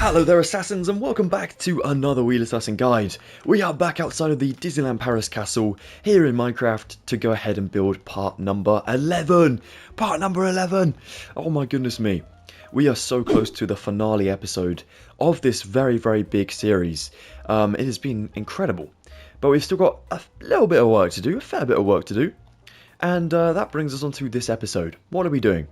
Hello there assassins and welcome back to another Wheelassassin guide. We are back outside of the Disneyland Paris castle here in Minecraft to go ahead and build part number 11. Part number 11! Oh my goodness me. We are so close to the finale episode of this very big series. It has been incredible. But we've still got a little bit of work to do, a fair bit of work to do. And that brings us on to this episode. What are we doing?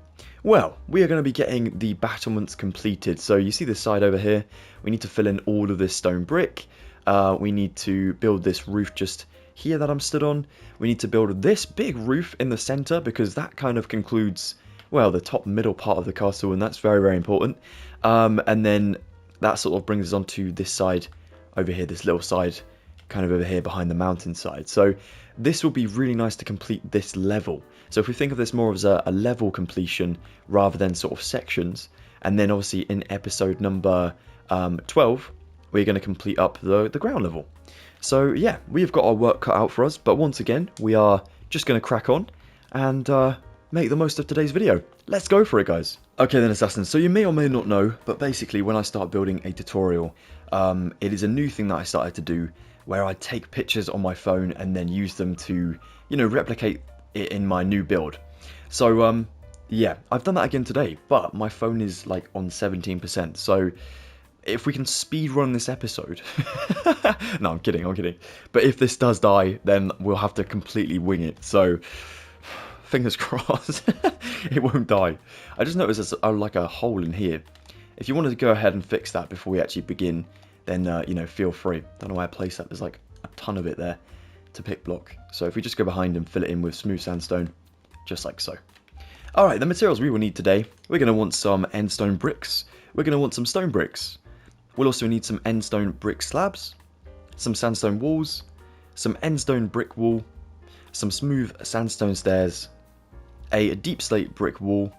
Well, we are going to be getting the battlements completed. So you see this side over here. We need to fill in all of this stone brick. We need to build this roof just here that I'm stood on. We need to build this big roof in the center because that kind of concludes, well, the top middle part of the castle, and that's very important. And then that sort of brings us on to this side over here, this little side kind of over here behind the mountainside. So this will be really nice to complete this level. So if we think of this more as a level completion rather than sort of sections, and then obviously in episode number 12 we're going to complete up the ground level. So yeah, we've got our work cut out for us, but once again we are just going to crack on and make the most of today's video. Let's go for it, guys. Okay then, assassins, so you may or may not know, but basically when I start building a tutorial, it is a new thing that I started to do where I take pictures on my phone and then use them to, you know, replicate it in my new build. So yeah, I've done that again today, but my phone is like on 17%, so if we can speed run this episode no, I'm kidding, but if this does die, then we'll have to completely wing it, so fingers crossed it won't die. I just noticed there's like a hole in here. If you wanted to go ahead and fix that before we actually begin, then you know, feel free. Don't know where I placed that. There's like a ton of it there to pick block. So if we just go behind and fill it in with smooth sandstone, just like so. Alright, the materials we will need today. We're going to want some end stone bricks. We're going to want some stone bricks. We'll also need some end stone brick slabs, some sandstone walls, some end stone brick wall, some smooth sandstone stairs, a deep slate brick wall,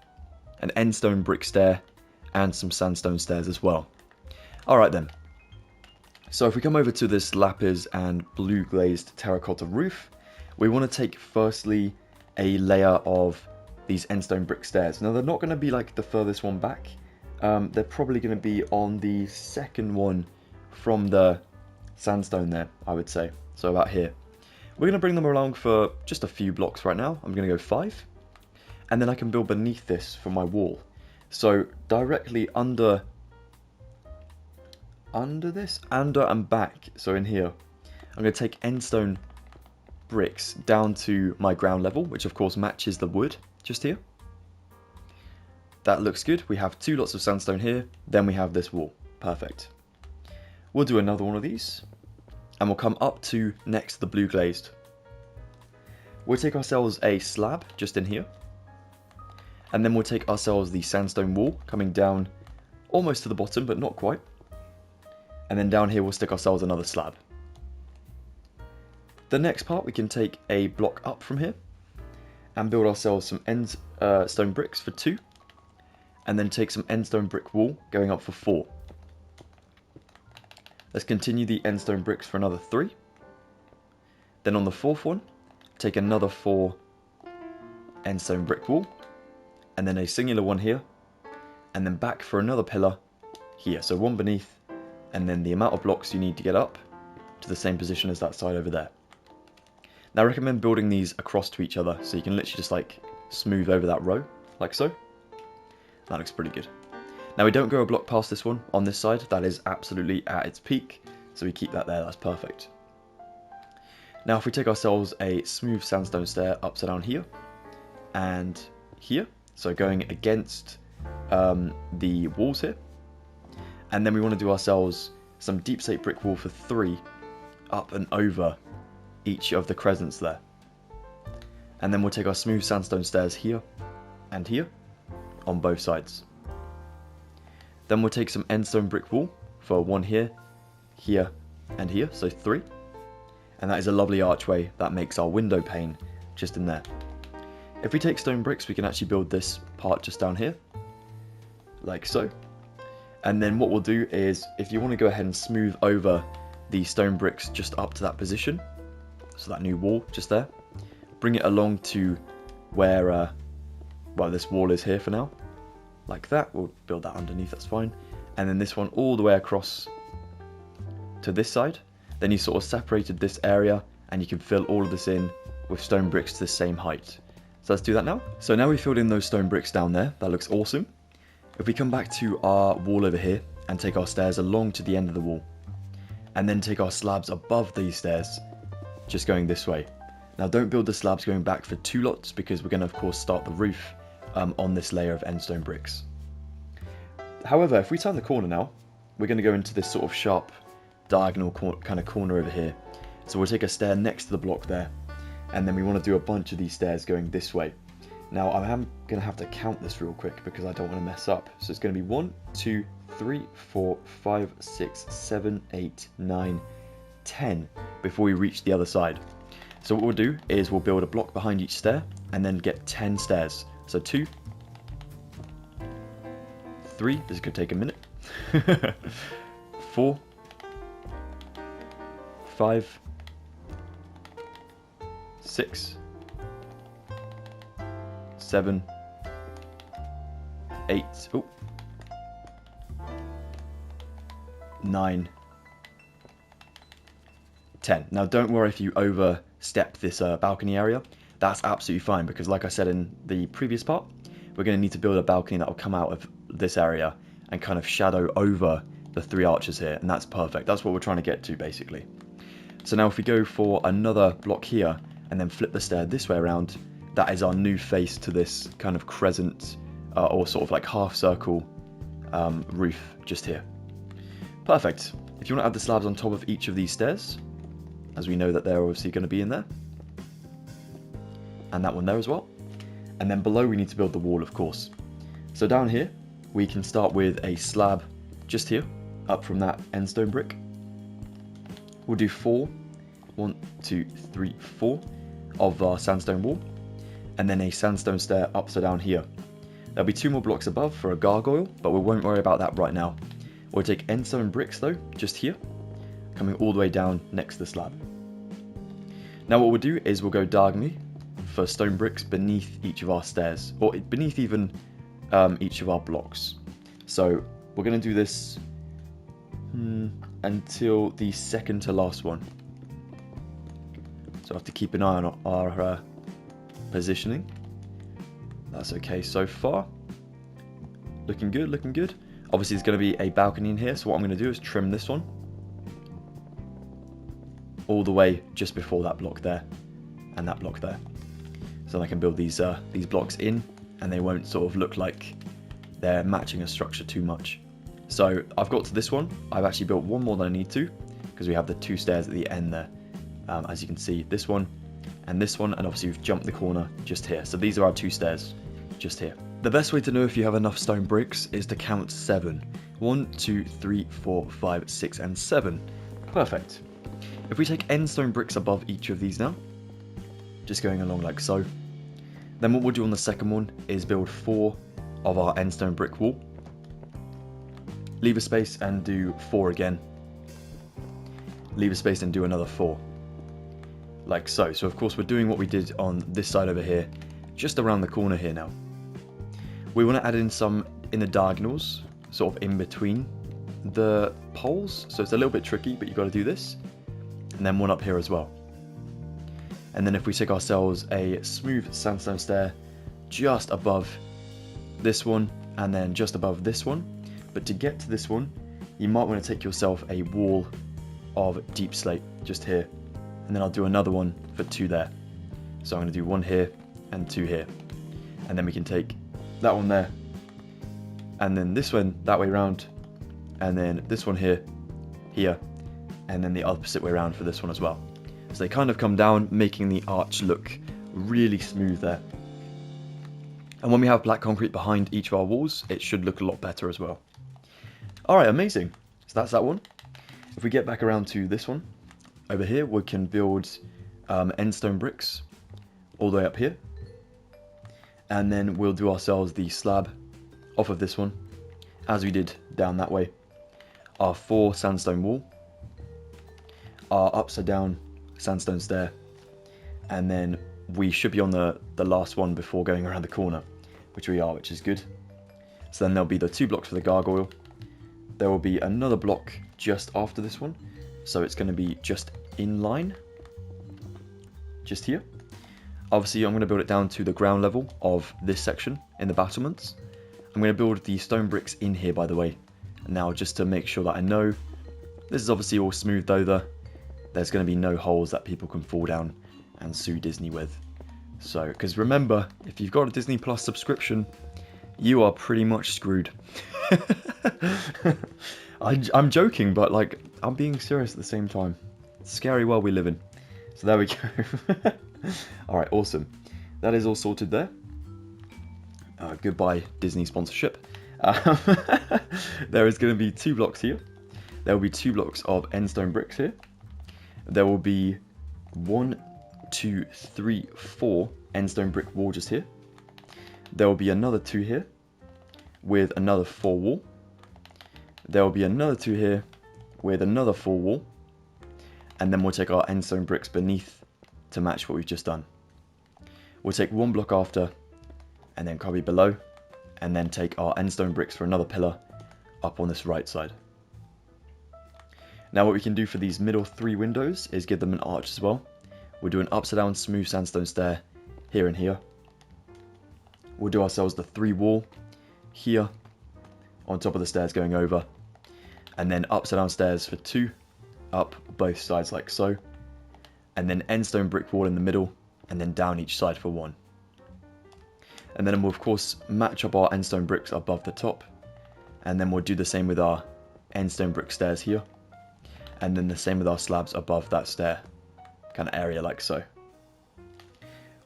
an end stone brick stair, and some sandstone stairs as well. Alright then. So if we come over to this lapis and blue glazed terracotta roof, we want to take firstly a layer of these end stone brick stairs. Now they're not going to be like the furthest one back, they're probably going to be on the second one from the sandstone there, I would say, so about here. We're going to bring them along for just a few blocks right now. I'm going to go 5, and then I can build beneath this for my wall. So directly under this, under and back, so in here, I'm going to take end stone bricks down to my ground level, which of course matches the wood just here. That looks good. We have 2 lots of sandstone here, then we have this wall. Perfect. We'll do another one of these, and we'll come up to next to the blue glazed. We'll take ourselves a slab just in here, and then we'll take ourselves the sandstone wall coming down almost to the bottom, but not quite. And then down here we'll stick ourselves another slab. The next part we can take a block up from here and build ourselves some end stone bricks for 2, and then take some end stone brick wall going up for 4. Let's continue the end stone bricks for another 3. Then on the 4th one, take another 4 end stone brick wall, and then a singular one here, and then back for another pillar here, so 1 beneath, and then the amount of blocks you need to get up to the same position as that side over there. Now I recommend building these across to each other, so you can literally just like smooth over that row, like so. That looks pretty good. Now we don't go a block past this one on this side, that is absolutely at its peak, so we keep that there, that's perfect. Now if we take ourselves a smooth sandstone stair up to down here, and here, so going against the walls here, and then we want to do ourselves some deep slate brick wall for 3 up and over each of the crescents there. And then we'll take our smooth sandstone stairs here and here on both sides. Then we'll take some end stone brick wall for 1 here, here and here, so 3. And that is a lovely archway that makes our window pane just in there. If we take stone bricks, we can actually build this part just down here, like so. And then what we'll do is, if you want to go ahead and smooth over the stone bricks just up to that position, so that new wall just there, bring it along to where well, this wall is here for now, like that. We'll build that underneath, that's fine. and then this one all the way across to this side. Then you sort of separated this area, and you can fill all of this in with stone bricks to the same height. So let's do that now. So now we filled in those stone bricks down there. That looks awesome. If we come back to our wall over here and take our stairs along to the end of the wall, and then take our slabs above these stairs, just going this way. Now don't build the slabs going back for 2 lots, because we're going to of course start the roof on this layer of end stone bricks. However, if we turn the corner now, we're going to go into this sort of sharp diagonal kind of corner over here. So we'll take a stair next to the block there, and then we want to do a bunch of these stairs going this way. Now I am going to have to count this real quick because I don't want to mess up. So it's going to be 1, 2, 3, 4, 5, 6, 7, 8, 9, 10 before we reach the other side. So what we'll do is we'll build a block behind each stair and then get 10 stairs. So 2, 3, this is going to take a minute, 4, 5, 6, 7, 8, 9, 10. Now don't worry if you overstep this balcony area. That's absolutely fine, because like I said in the previous part, we're going to need to build a balcony that will come out of this area and kind of shadow over the 3 arches here, and that's perfect. That's what we're trying to get to basically. So now if we go for another block here and then flip the stair this way around, that is our new face to this kind of crescent or sort of like half circle roof just here. Perfect. If you want to add the slabs on top of each of these stairs, as we know that they're obviously going to be in there, and that one there as well, and then below we need to build the wall, of course. So down here we can start with a slab just here up from that end stone brick. We'll do 4, 1, 2, 3, 4 of our sandstone wall, and then a sandstone stair up to down here. There'll be 2 more blocks above for a gargoyle, but we won't worry about that right now. We'll take end stone bricks though, just here, coming all the way down next to the slab. Now what we'll do is we'll go diagonally for stone bricks beneath each of our stairs, or beneath even each of our blocks. So we're going to do this until the second to last one. So I have to keep an eye on our positioning. That's okay so far. Looking good, looking good. Obviously there's going to be a balcony in here, so what I'm going to do is trim this one all the way just before that block there and that block there, so I can build these blocks in and they won't sort of look like they're matching a structure too much. So I've got to this one. I've actually built one more than I need to, because we have the 2 stairs at the end there, as you can see, this one, and obviously we've jumped the corner just here. So these are our 2 stairs just here. The best way to know if you have enough stone bricks is to count 7. 1, 2, 3, 4, 5, 6, and 7. Perfect. If we take end stone bricks above each of these now, just going along like so, then what we'll do on the second one is build 4 of our end stone brick wall, leave a space and do 4 again, leave a space and do another 4, like so. So of course we're doing what we did on this side over here, just around the corner here now. We want to add in some in the diagonals, sort of in between the poles, so it's a little bit tricky, but you've got to do this, and then one up here as well. And then if we take ourselves a smooth sandstone stair just above this one, and then just above this one, but to get to this one you might want to take yourself a wall of deep slate just here, and then I'll do another one for 2 there. So I'm going to do 1 here and 2 here, and then we can take that one there, and then this one that way around, and then this one here, and then the opposite way around for this one as well. So they kind of come down, making the arch look really smooth there. And when we have black concrete behind each of our walls, it should look a lot better as well. Alright, amazing. So that's that one. If we get back around to this one, over here we can build end stone bricks all the way up here. And then we'll do ourselves the slab off of this one, as we did down that way. Our 4 sandstone wall, our upside down sandstone stair, and then we should be on the last one before going around the corner, which we are, which is good. So then there'll be the 2 blocks for the gargoyle, there will be another block just after this one. So it's going to be just in line. Just here. Obviously, I'm going to build it down to the ground level of this section in the battlements. I'm going to build the stone bricks in here, by the way. Now, just to make sure that I know, this is obviously all smoothed over. There's going to be no holes that people can fall down and sue Disney with. So, because remember, if you've got a Disney Plus subscription, you are pretty much screwed. I'm joking, but like, I'm being serious at the same time. It's a scary world we live in. So there we go. Alright, awesome. That is all sorted there. Goodbye, Disney sponsorship. There is going to be 2 blocks here. There will be 2 blocks of end stone bricks here. There will be 1, 2, 3, 4 end stone brick wall just here. There will be another 2 here with another 4 wall. There will be another 2 here with another 4 wall. And then we'll take our end stone bricks beneath to match what we've just done. We'll take 1 block after, and then copy below, and then take our end stone bricks for another pillar up on this right side. Now what we can do for these middle 3 windows is give them an arch as well. We'll do an upside down smooth sandstone stair here and here. We'll do ourselves the 3 wall here on top of the stairs going over, and then upside down stairs for 2 up both sides like so, and then end stone brick wall in the middle, and then down each side for 1. And then we'll of course match up our end stone bricks above the top, and then we'll do the same with our end stone brick stairs here, and then the same with our slabs above that stair kind of area like so.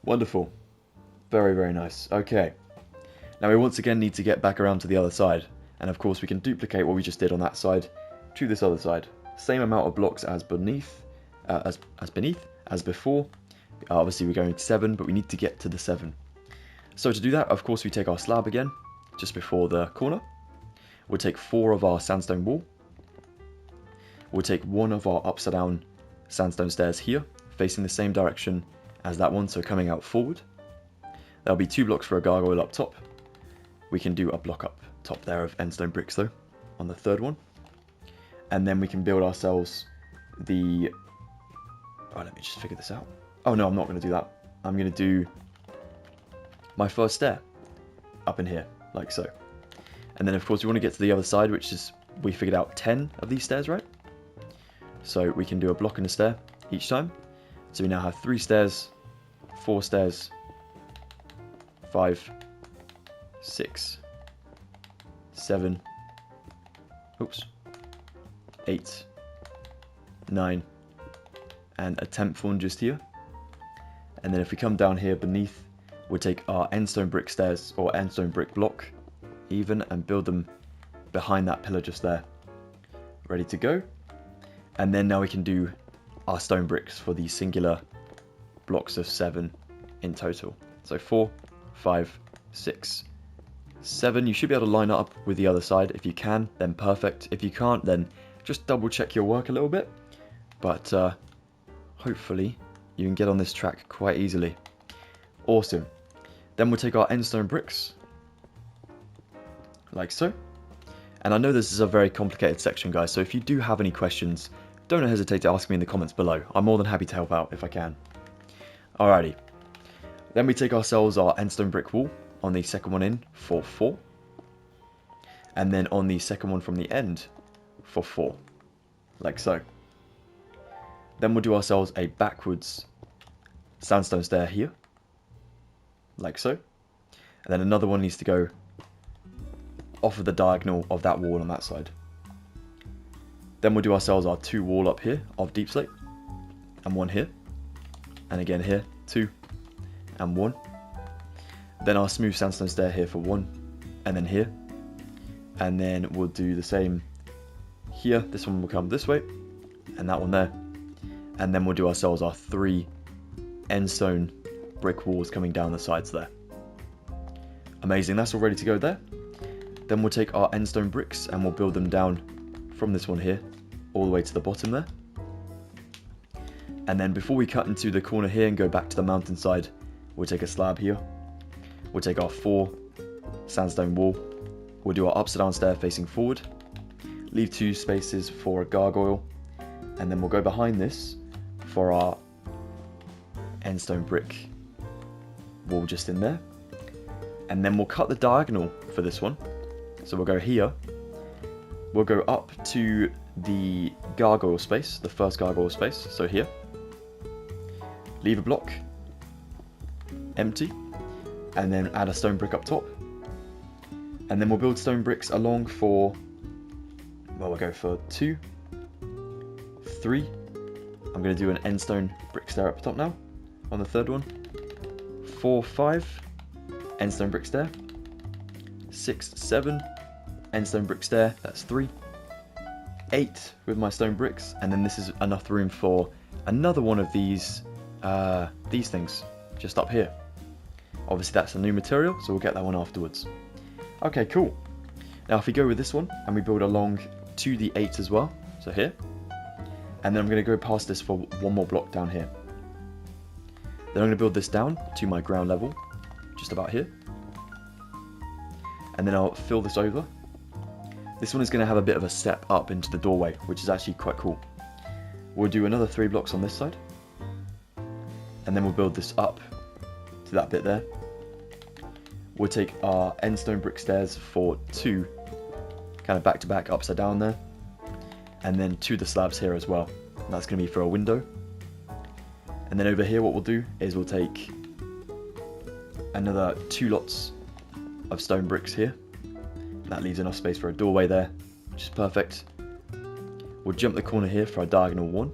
Wonderful. Very, very nice. Okay. Now we once again need to get back around to the other side, and of course we can duplicate what we just did on that side to this other side. Same amount of blocks as beneath, as before. Obviously we're going to 7, but we need to get to the 7. So to do that, of course, we take our slab again, just before the corner. We'll take 4 of our sandstone wall. We'll take 1 of our upside down sandstone stairs here, facing the same direction as that one, so coming out forward. There'll be 2 blocks for a gargoyle up top. We can do a block up top there of end stone bricks though, on the 3rd one. And then we can build ourselves the... Oh, let me just figure this out. Oh no, I'm not going to do that. I'm going to do my first stair up in here, like so. And then of course we want to get to the other side, which is, we figured out 10 of these stairs, right? So we can do a block and a stair each time. So we now have 3 stairs, 4 stairs, 5, 6, 7, oops, 8, 9, and a 10th one just here. And then if we come down here beneath, we'll take our end stone brick stairs, or end stone brick block even, and build them behind that pillar just there. Ready to go. And then now we can do our stone bricks for these singular blocks of 7 in total. So 4, 5, 6, 7. You should be able to line up with the other side. If you can, then perfect. If you can't, then just double check your work a little bit. But hopefully you can get on this track quite easily. Awesome. Then we'll take our end stone bricks, like so. And I know this is a very complicated section, guys, so if you do have any questions, don't hesitate to ask me in the comments below. I'm more than happy to help out if I can. Alrighty. Then we take ourselves our end stone brick wall on the second one in for 4. And then on the second one from the end for 4, like so. Then we'll do ourselves a backwards sandstone stair here, like so. And then another one needs to go off of the diagonal of that wall on that side. Then we'll do ourselves our 2 wall up here of deep slate, and 1 here, and again here, 2, and 1. Then our smooth sandstone stair here for 1, and then here. And then we'll do the same here. This one will come this way, and that one there. And then we'll do ourselves our 3 end stone brick walls coming down the sides there. Amazing, that's all ready to go there. Then we'll take our end stone bricks and we'll build them down from this one here all the way to the bottom there. And then before we cut into the corner here and go back to the mountainside, we'll take a slab here. We'll take our 4 sandstone wall. We'll do our upside down stair facing forward. leave 2 spaces for a gargoyle, and then we'll go behind this for our end stone brick wall just in there. And then we'll cut the diagonal for this one. So we'll go here. We'll go up to the gargoyle space, the first gargoyle space, so here. Leave a block empty, and then add a stone brick up top. And then we'll build stone bricks along for, well, we'll go for 2, 3. I'm going to do an end stone brick stair up top now on the third one. 4, 5, end stone brick stair. 6, 7, end stone brick stair, that's 3. 8 with my stone bricks, and then this is enough room for another one of these things just up here. Obviously that's a new material, so we'll get that one afterwards. Okay, cool. Now if we go with this one and we build along to the 8 as well, so here, and then I'm going to go past this for one more block down here. Then I'm going to build this down to my ground level, just about here, and then I'll fill this over. This one is going to have a bit of a step up into the doorway, which is actually quite cool. We'll do another 3 blocks on this side, and then we'll build this up to that bit there. We'll take our end stone brick stairs for 2, kind of back to back, upside down there, and then 2 the slabs here as well. And that's going to be for a window. And then over here what we'll do is we'll take another 2 lots of stone bricks here. That leaves enough space for a doorway there, which is perfect. We'll jump the corner here for a diagonal 1.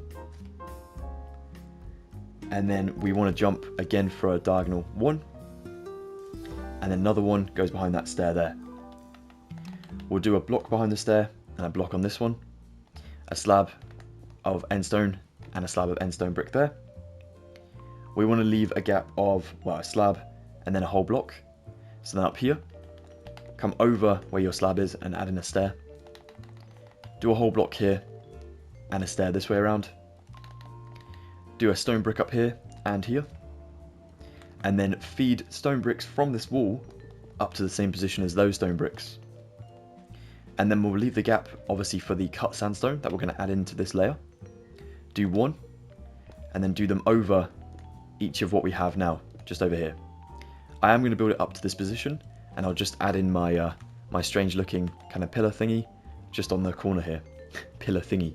And then we want to jump again for a diagonal 1. And then another one goes behind that stair there. We'll do a block behind the stair and a block on this one. A slab of end stone and a slab of end stone brick there. We want to leave a gap of, well, a slab and then a whole block. So then up here, come over where your slab is and add in a stair. Do a whole block here and a stair this way around. Do a stone brick up here and here. And then feed stone bricks from this wall up to the same position as those stone bricks. And then we'll leave the gap, obviously, for the cut sandstone that we're going to add into this layer. Do 1, and then do them over each of what we have now, just over here. I am going to build it up to this position, and I'll just add in my my strange looking kind of pillar thingy just on the corner here. Pillar thingy.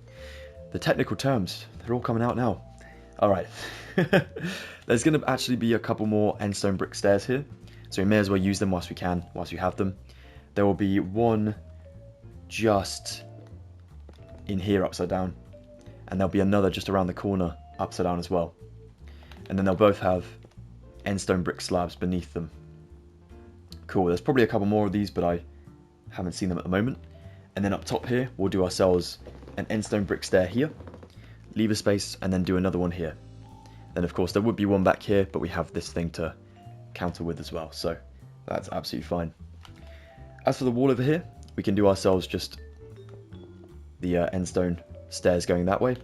The technical terms, they're all coming out now. Alright. There's going to actually be a couple more end stone brick stairs here, so we may as well use them whilst we can, whilst we have them. There will be one just in here upside down, and there'll be another just around the corner upside down as well. And then they'll both have end stone brick slabs beneath them. Cool, there's probably a couple more of these, but I haven't seen them at the moment. And then up top here, we'll do ourselves an end stone brick stair here, leave a space, and then do another one here. Then of course there would be one back here, but we have this thing to counter with as well, so that's absolutely fine. As for the wall over here, we can do ourselves just the end stone stairs going that way,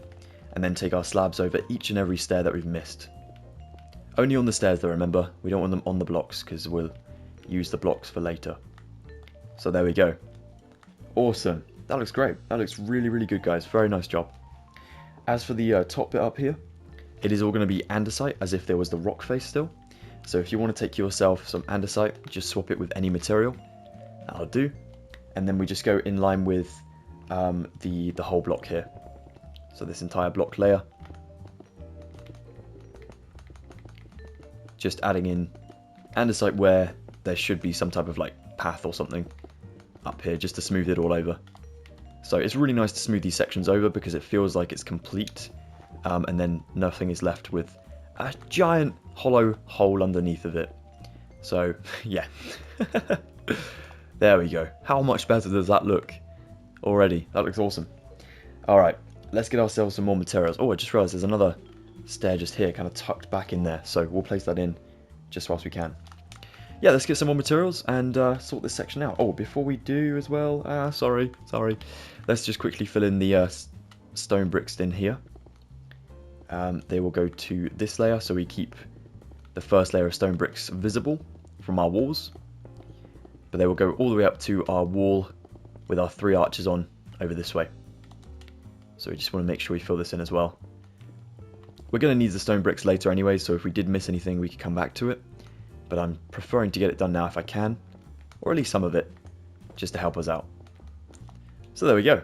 and then take our slabs over each and every stair that we've missed. Only on the stairs though, remember, we don't want them on the blocks because we'll use the blocks for later. So there we go. Awesome. That looks great. That looks really, really good, guys. Very nice job. As for the top bit up here, it is all going to be andesite, as if there was the rock face still. So if you want to take yourself some andesite, just swap it with any material. That'll do. And then we just go in line with the whole block here. So this entire block layer. Just adding in andesite where there should be some type of like path or something up here, just to smooth it all over. So it's really nice to smooth these sections over because it feels like it's complete, and then nothing is left with a giant hollow hole underneath of it. So yeah. There we go. How much better does that look already? That looks awesome. Alright, let's get ourselves some more materials. Oh, I just realised there's another stair just here, kind of tucked back in there. So we'll place that in just whilst we can. Yeah, let's get some more materials and sort this section out. Oh, before we do as well, sorry. Let's just quickly fill in the stone bricks in here. They will go to this layer, so we keep the first layer of stone bricks visible from our walls. But they will go all the way up to our wall with our 3 arches on over this way. So we just want to make sure we fill this in as well. We're going to need the stone bricks later anyway, so if we did miss anything, we could come back to it. But I'm preferring to get it done now if I can, or at least some of it, just to help us out. So there we go.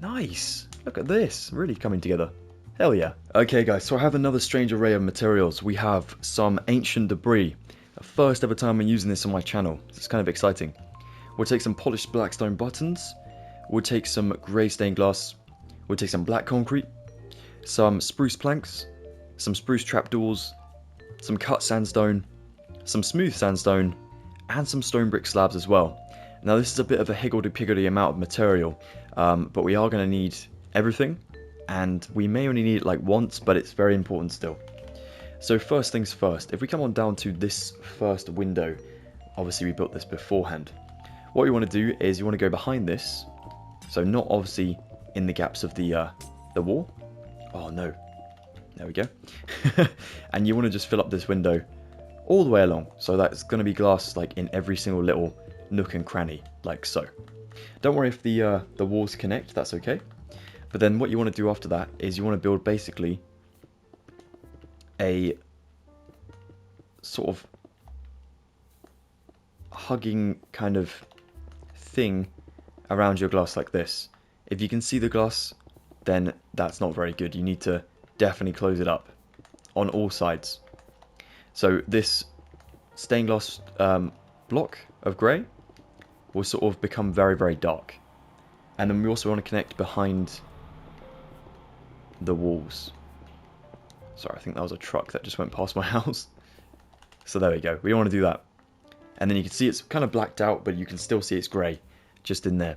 Nice! Look at this, really coming together. Hell yeah. Okay guys, so I have another strange array of materials. We have some ancient debris. The first ever time I'm using this on my channel. It's kind of exciting. We'll take some polished blackstone buttons. We'll take some grey stained glass. We'll take some black concrete. Some spruce planks. Some spruce trapdoors. Some cut sandstone. Some smooth sandstone. And some stone brick slabs as well. Now this is a bit of a higgledy-piggledy amount of material. But we are going to need everything. And we may only need it like once, but it's very important still. So first things first, if we come on down to this first window, obviously we built this beforehand. What you want to do is you want to go behind this, so not obviously in the gaps of the wall. Oh no, there we go. And you want to just fill up this window all the way along, so that's going to be glass like in every single little nook and cranny, like so. Don't worry if the walls connect, that's okay. But then what you want to do after that is you want to build basically a sort of hugging kind of thing around your glass like this. If you can see the glass, then that's not very good. You need to definitely close it up on all sides. So this stained glass block of grey will sort of become very, very dark. And then we also want to connect behind the walls. Sorry, I think that was a truck that just went past my house. So there we go. We want to do that. And then you can see it's kind of blacked out, but you can still see it's grey just in there.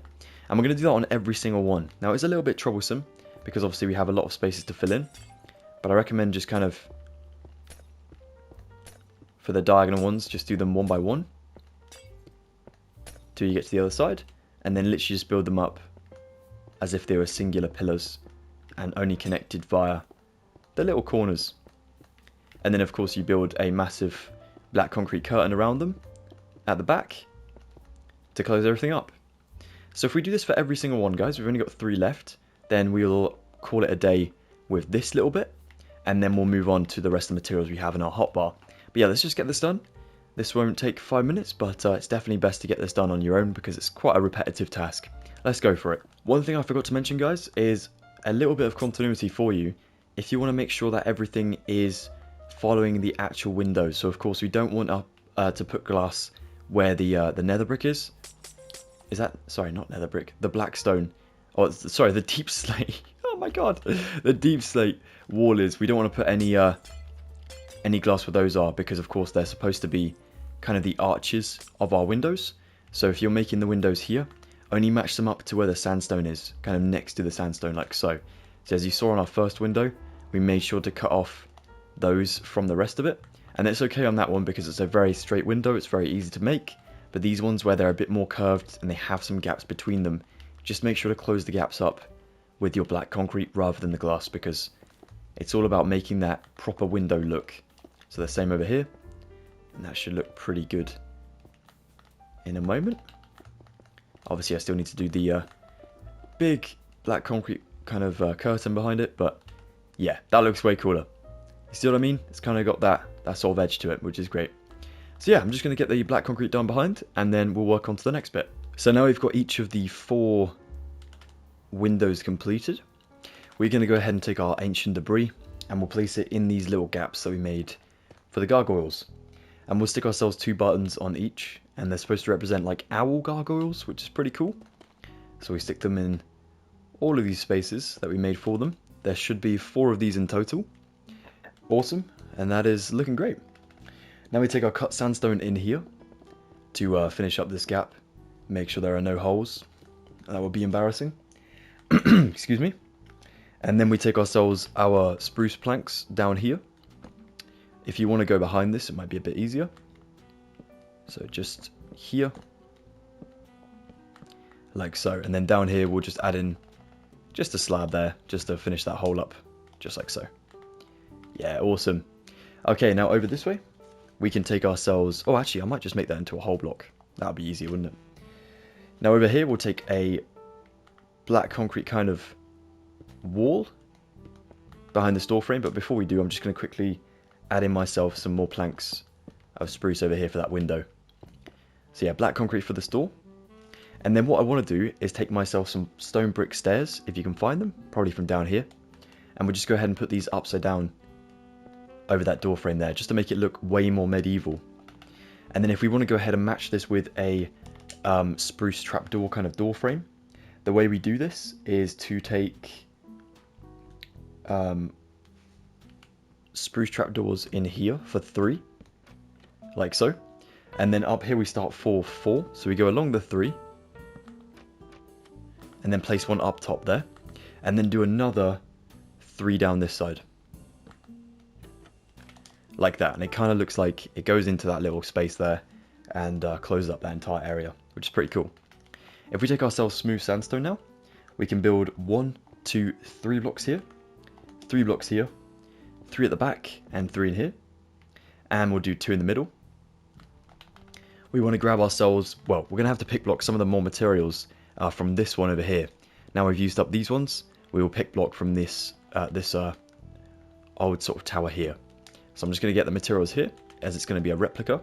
And we're going to do that on every single one. Now, it's a little bit troublesome because obviously we have a lot of spaces to fill in. But I recommend just kind of, for the diagonal ones, just do them one by one till you get to the other side. And then literally just build them up as if they were singular pillars and only connected via the little corners. And then of course you build a massive black concrete curtain around them at the back to close everything up. So if we do this for every single one, guys, we've only got 3 left, then we'll call it a day with this little bit, and then we'll move on to the rest of the materials we have in our hotbar. But yeah, let's just get this done. This won't take 5 minutes, but it's definitely best to get this done on your own because it's quite a repetitive task. Let's go for it. One thing I forgot to mention, guys, is a little bit of continuity for you. If you want to make sure that everything is following the actual windows. So of course we don't want to put glass where the nether brick is. Is that, sorry, not nether brick, the black stone. Oh, sorry, the deep slate. Oh my god, the deep slate wall is. We don't want to put any glass where those are because of course they're supposed to be kind of the arches of our windows. So if you're making the windows here, only match them up to where the sandstone is, kind of next to the sandstone like so. So as you saw on our first window, we made sure to cut off those from the rest of it. And it's okay on that one because it's a very straight window, it's very easy to make. But these ones where they're a bit more curved and they have some gaps between them, just make sure to close the gaps up with your black concrete rather than the glass because it's all about making that proper window look. So the same over here, and that should look pretty good in a moment. Obviously I still need to do the big black concrete kind of curtain behind it, but yeah, that looks way cooler. You see what I mean? It's kind of got that sort of edge to it, which is great. So yeah, I'm just going to get the black concrete done behind, and then we'll work on to the next bit. So now we've got each of the 4 windows completed. We're going to go ahead and take our ancient debris, and we'll place it in these little gaps that we made for the gargoyles. And we'll stick ourselves 2 buttons on each, and they're supposed to represent like owl gargoyles, which is pretty cool. So we stick them in all of these spaces that we made for them. There should be 4 of these in total. Awesome, and that is looking great. Now we take our cut sandstone in here to finish up this gap. Make sure there are no holes. That would be embarrassing. Excuse me. And then we take ourselves our spruce planks down here. If you want to go behind this, it might be a bit easier. So just here. Like so. And then down here we'll just add in just a slab there, just to finish that hole up. Just like so. Yeah, awesome. Okay, now over this way, we can take ourselves... Oh, actually, I might just make that into a whole block. That would be easier, wouldn't it? Now over here, we'll take a black concrete kind of wall behind this door frame. But before we do, I'm just going to quickly add in myself some more planks of spruce over here for that window. So yeah, black concrete for this door. And then what I want to do is take myself some stone brick stairs, if you can find them, probably from down here. And we'll just go ahead and put these upside down over that door frame there, just to make it look way more medieval. And then if we want to go ahead and match this with a spruce trapdoor kind of door frame, the way we do this is to take spruce trapdoors in here for 3, like so. And then up here we start 4, 4. So we go along the 3. And then place one up top there. And then do another 3 down this side. Like that. And it kind of looks like it goes into that little space there. And closes up that entire area. Which is pretty cool. If we take ourselves smooth sandstone now, we can build 1, 2, 3 blocks here. 3 blocks here. 3 at the back. And 3 in here. And we'll do 2 in the middle. We want to grab ourselves, well, we're going to have to pick block some of the more materials from this one over here. Now we've used up these ones, we will pick block from this old sort of tower here. So I'm just going to get the materials here, as it's going to be a replica. And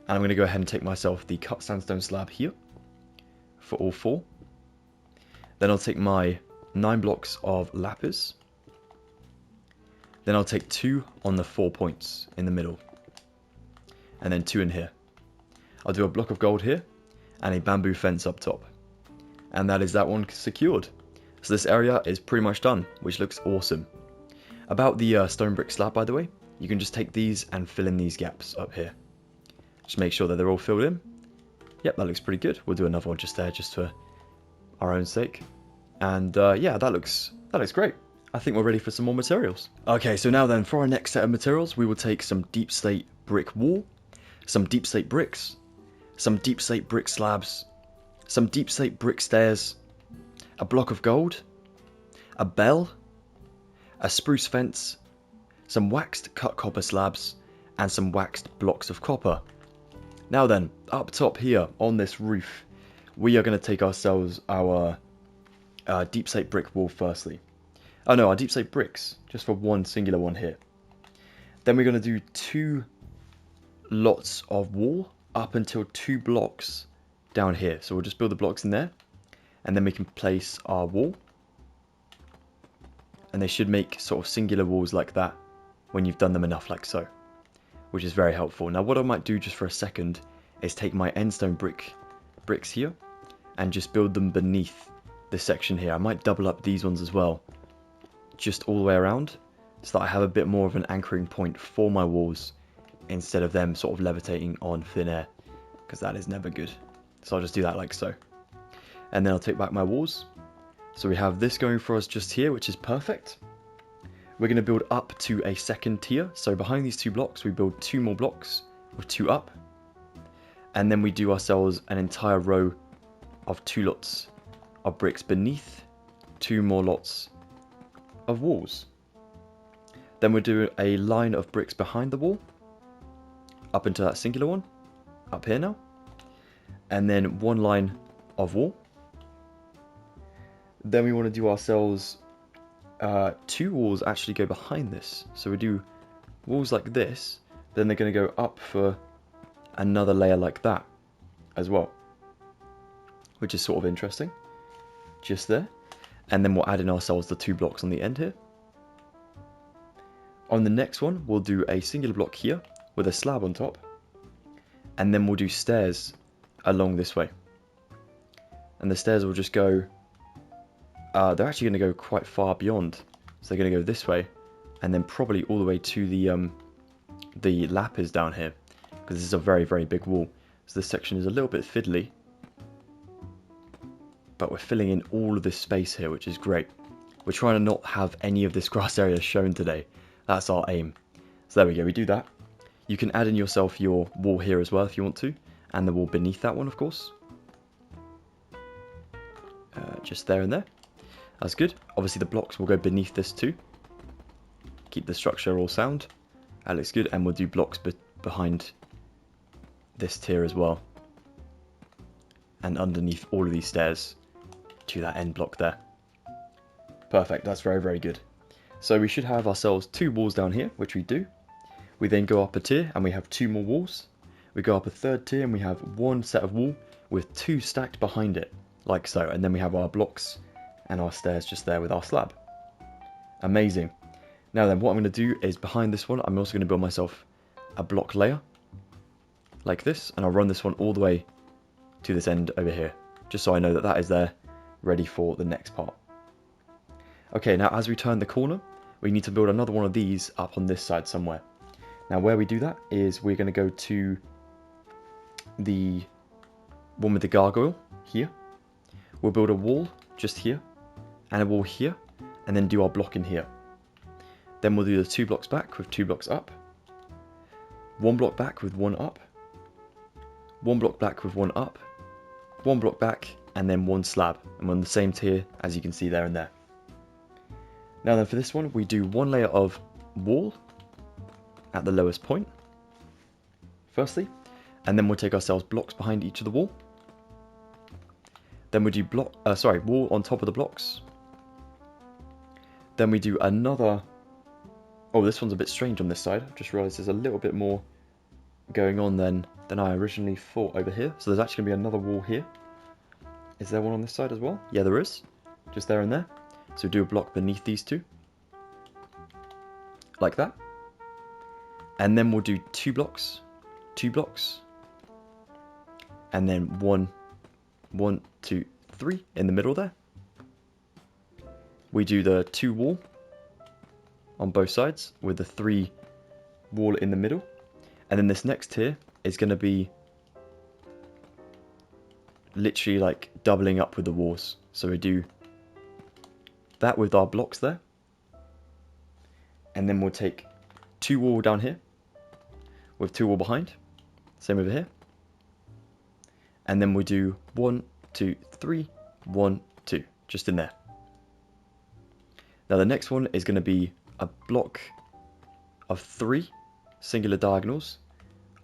I'm going to go ahead and take myself the cut sandstone slab here, for all 4. Then I'll take my 9 blocks of lapis. Then I'll take 2 on the 4 points in the middle. And then 2 in here. I'll do a block of gold here, and a bamboo fence up top. And that is that one secured. So this area is pretty much done, which looks awesome. About the stone brick slab, by the way, you can just take these and fill in these gaps up here. Just make sure that they're all filled in. Yep, that looks pretty good. We'll do another one just there, just for our own sake. And yeah, that looks great. I think we're ready for some more materials. Okay, so now then, for our next set of materials, we will take some deep slate brick wall, some deep slate bricks, some deep slate brick slabs, some deep slate brick stairs, a block of gold, a bell, a spruce fence, some waxed cut copper slabs, and some waxed blocks of copper. Now then, up top here on this roof, we are going to take ourselves our deep slate brick wall firstly. Oh no, our deep slate bricks, just for one singular one here. Then we're going to do 2 lots of wall up until 2 blocks down here. So we'll just build the blocks in there, and then we can place our wall. And they should make sort of singular walls like that when you've done them enough, like so, which is very helpful. Now what I might do just for a second is take my endstone bricks here and just build them beneath this section here. I might double up these ones as well, just all the way around, so that I have a bit more of an anchoring point for my walls, instead of them sort of levitating on thin air, because that is never good. So I'll just do that like so. And then I'll take back my walls. So we have this going for us just here, which is perfect. We're going to build up to a second tier. So behind these 2 blocks, we build 2 more blocks with 2 up. And then we do ourselves an entire row of 2 lots of bricks beneath 2 more lots of walls. Then we'll do a line of bricks behind the wall, up into that singular one, up here now, and then 1 line of wall. Then we want to do ourselves 2 walls actually go behind this. So we do walls like this, then they're going to go up for another layer like that as well, which is sort of interesting, just there. And then we'll add in ourselves the 2 blocks on the end here. On the next one, we'll do a singular block here with a slab on top, and then we'll do stairs along this way. And the stairs will just go, they're actually going to go quite far beyond, so they're going to go this way, and then probably all the way to the lapis down here, because this is a very, very big wall. So this section is a little bit fiddly, but we're filling in all of this space here, which is great. We're trying to not have any of this grass area shown today. That's our aim. So there we go, we do that. You can add in yourself your wall here as well if you want to, and the wall beneath that one, of course. Just there and there. That's good. Obviously the blocks will go beneath this too. Keep the structure all sound. That looks good, and we'll do blocks behind this tier as well. And underneath all of these stairs. to that end block there. Perfect, that's very, very good. So we should have ourselves 2 walls down here, which we do. We then go up a tier and we have 2 more walls. We go up a 3rd tier and we have 1 set of wall with 2 stacked behind it, like so. And then we have our blocks and our stairs just there with our slab. Amazing. Now then, what I'm going to do is behind this one, I'm also going to build myself a block layer, like this. And I'll run this one all the way to this end over here, just so I know that that is there, ready for the next part. Okay, now as we turn the corner, we need to build another one of these up on this side somewhere. Now where we do that is we're going to go to the one with the gargoyle here. We'll build a wall just here and a wall here, and then do our block in here. Then we'll do the 2 blocks back with 2 blocks up, 1 block back with 1 up, 1 block back with 1 up, 1 block back, and then 1 slab. And we're on the same tier as you can see there and there. Now then, for this one, we do 1 layer of wall at the lowest point, firstly, and then we'll take ourselves blocks behind each of the wall. Then we do wall on top of the blocks. Then we do another. Oh, this one's a bit strange on this side. I've just realised there's a little bit more going on than I originally thought over here. So there's actually going to be another wall here. Is there one on this side as well? Yeah, there is. Just there and there. So do a block beneath these 2. Like that. And then we'll do 2 blocks. 2 blocks. And then 1, 2, 3 in the middle there. We do the 2 wall on both sides with the 3 wall in the middle. And then this next tier is going to be literally like doubling up with the walls. So we do that with our blocks there. And then we'll take 2 wall down here with 2 wall behind. Same over here. And then we'll do 1, 2, 3, 1, 2, just in there. Now the next one is going to be a block of 3 singular diagonals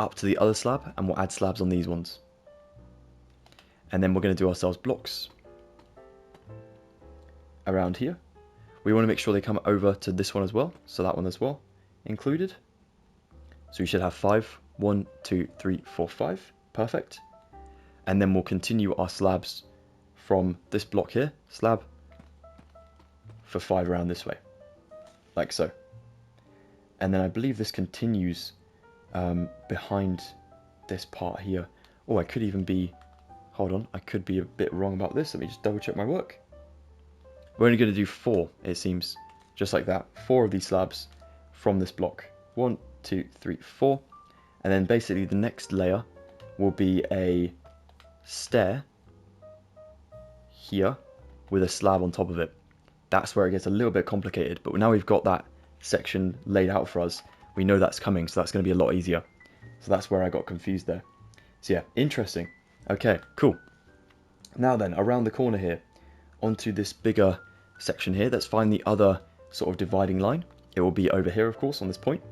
up to the other slab, and we'll add slabs on these ones. And then we're going to do ourselves blocks around here. We want to make sure they come over to this one as well, so that one as well included. So we should have 5, 1, 2, 3, 4, 5, perfect. And then we'll continue our slabs from this block here, slab, for 5 around this way, like so. And then I believe this continues behind this part here. Oh, I could even be, hold on, I could be a bit wrong about this. Let me just double check my work. We're only going to do 4, it seems, just like that. 4 of these slabs from this block. 1, 2, 3, 4. And then basically the next layer will be a stair here with a slab on top of it. That's where it gets a little bit complicated, but now we've got that section laid out for us, we know that's coming, so that's going to be a lot easier. So that's where I got confused there. So yeah, interesting. Okay, cool. Now then, around the corner here, onto this bigger section here, let's find the other sort of dividing line. It will be over here, of course, on this point.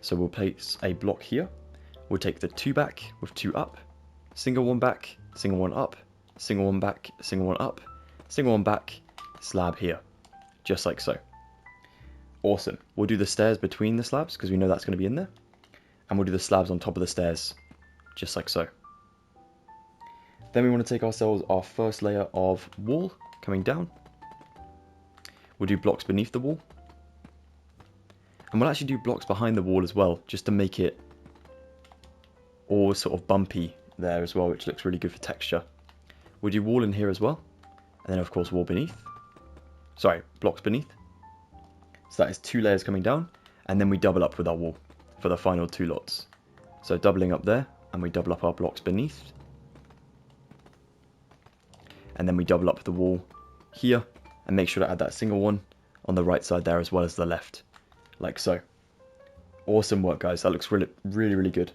So we'll place a block here. We'll take the 2 back with 2 up, single 1 back, single 1 up, single 1 back, single 1 up, single 1 back, slab here, just like so. Awesome. We'll do the stairs between the slabs because we know that's going to be in there, and we'll do the slabs on top of the stairs, just like so. Then we want to take ourselves our first layer of wall coming down. We'll do blocks beneath the wall, and we'll actually do blocks behind the wall as well, just to make it all sort of bumpy there as well, which looks really good for texture. We'll do wall in here as well, and then of course wall beneath. Sorry, blocks beneath. So that is 2 layers coming down, and then we double up with our wall for the final 2 lots. So doubling up there, and we double up our blocks beneath. And then we double up the wall here, and make sure to add that single one on the right side there as well as the left, like so. Awesome work, guys. That looks really, really, really good.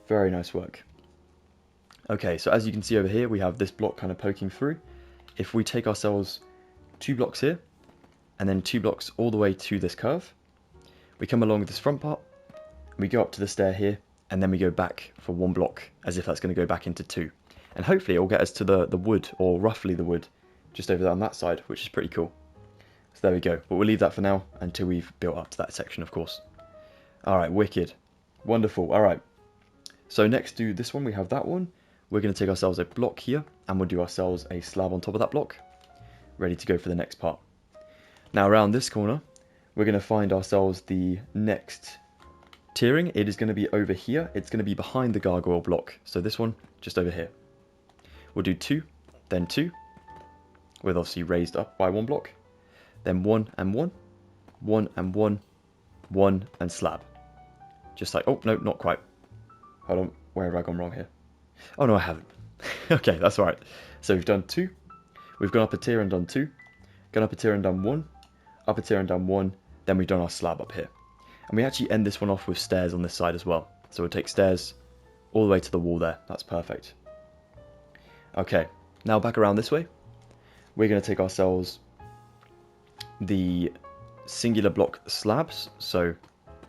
Very nice work. Okay, so as you can see over here, we have this block kind of poking through. If we take ourselves 2 blocks here, and then 2 blocks all the way to this curve, we come along with this front part, we go up to the stair here, and then we go back for 1 block, as if that's going to go back into 2. And hopefully it will get us to the wood, or roughly the wood, just over there on that side, which is pretty cool. So there we go. But we'll leave that for now until we've built up to that section, of course. Alright, wicked. Wonderful. Alright. So next to this one, we have that one. We're going to take ourselves a block here, and we'll do ourselves a slab on top of that block. Ready to go for the next part. Now around this corner, we're going to find ourselves the next tiering. It is going to be over here. It's going to be behind the gargoyle block. So this one, just over here. We'll do 2, then 2, with obviously raised up by 1 block. Then 1 and 1, 1 and 1, 1 and slab. Just like, oh no, not quite. Hold on, where have I gone wrong here? Oh no, I haven't. Okay, that's alright. So we've done 2. We've gone up a tier and done 2. Gone up a tier and done 1. Up a tier and done 1. Then we've done our slab up here. And we actually end this one off with stairs on this side as well. So we'll take stairs all the way to the wall there. That's perfect. Okay, now back around this way. We're going to take ourselves the singular block slabs. So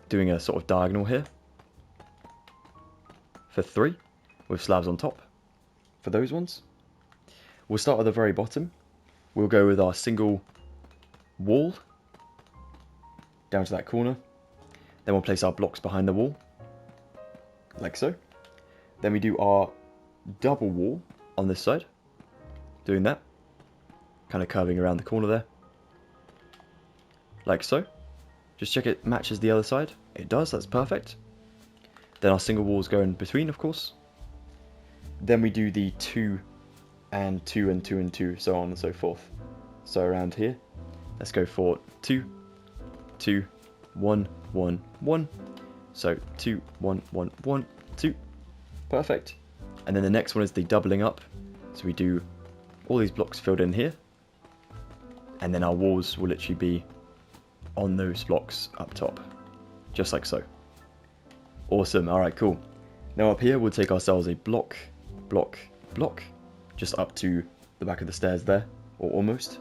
doing a sort of diagonal here. For 3. With slabs on top. For those ones. We'll start at the very bottom. We'll go with our single wall. Down to that corner. Then we'll place our blocks behind the wall. Like so. Then we do our double wall on this side. Doing that. Kind of curving around the corner there. Like so. Just check it matches the other side. It does, that's perfect. Then our single walls go in between, of course. Then we do the 2 and 2 and 2 and 2, so on and so forth. So around here, let's go for 2, 2, 1, 1, 1. So 2, 1, 1, 1, 2. Perfect. And then the next one is the doubling up. So we do all these blocks filled in here. And then our walls will literally be on those blocks up top. Just like so. Awesome. Alright, cool. Now up here, we'll take ourselves a block, block, block. Just up to the back of the stairs there. Or almost.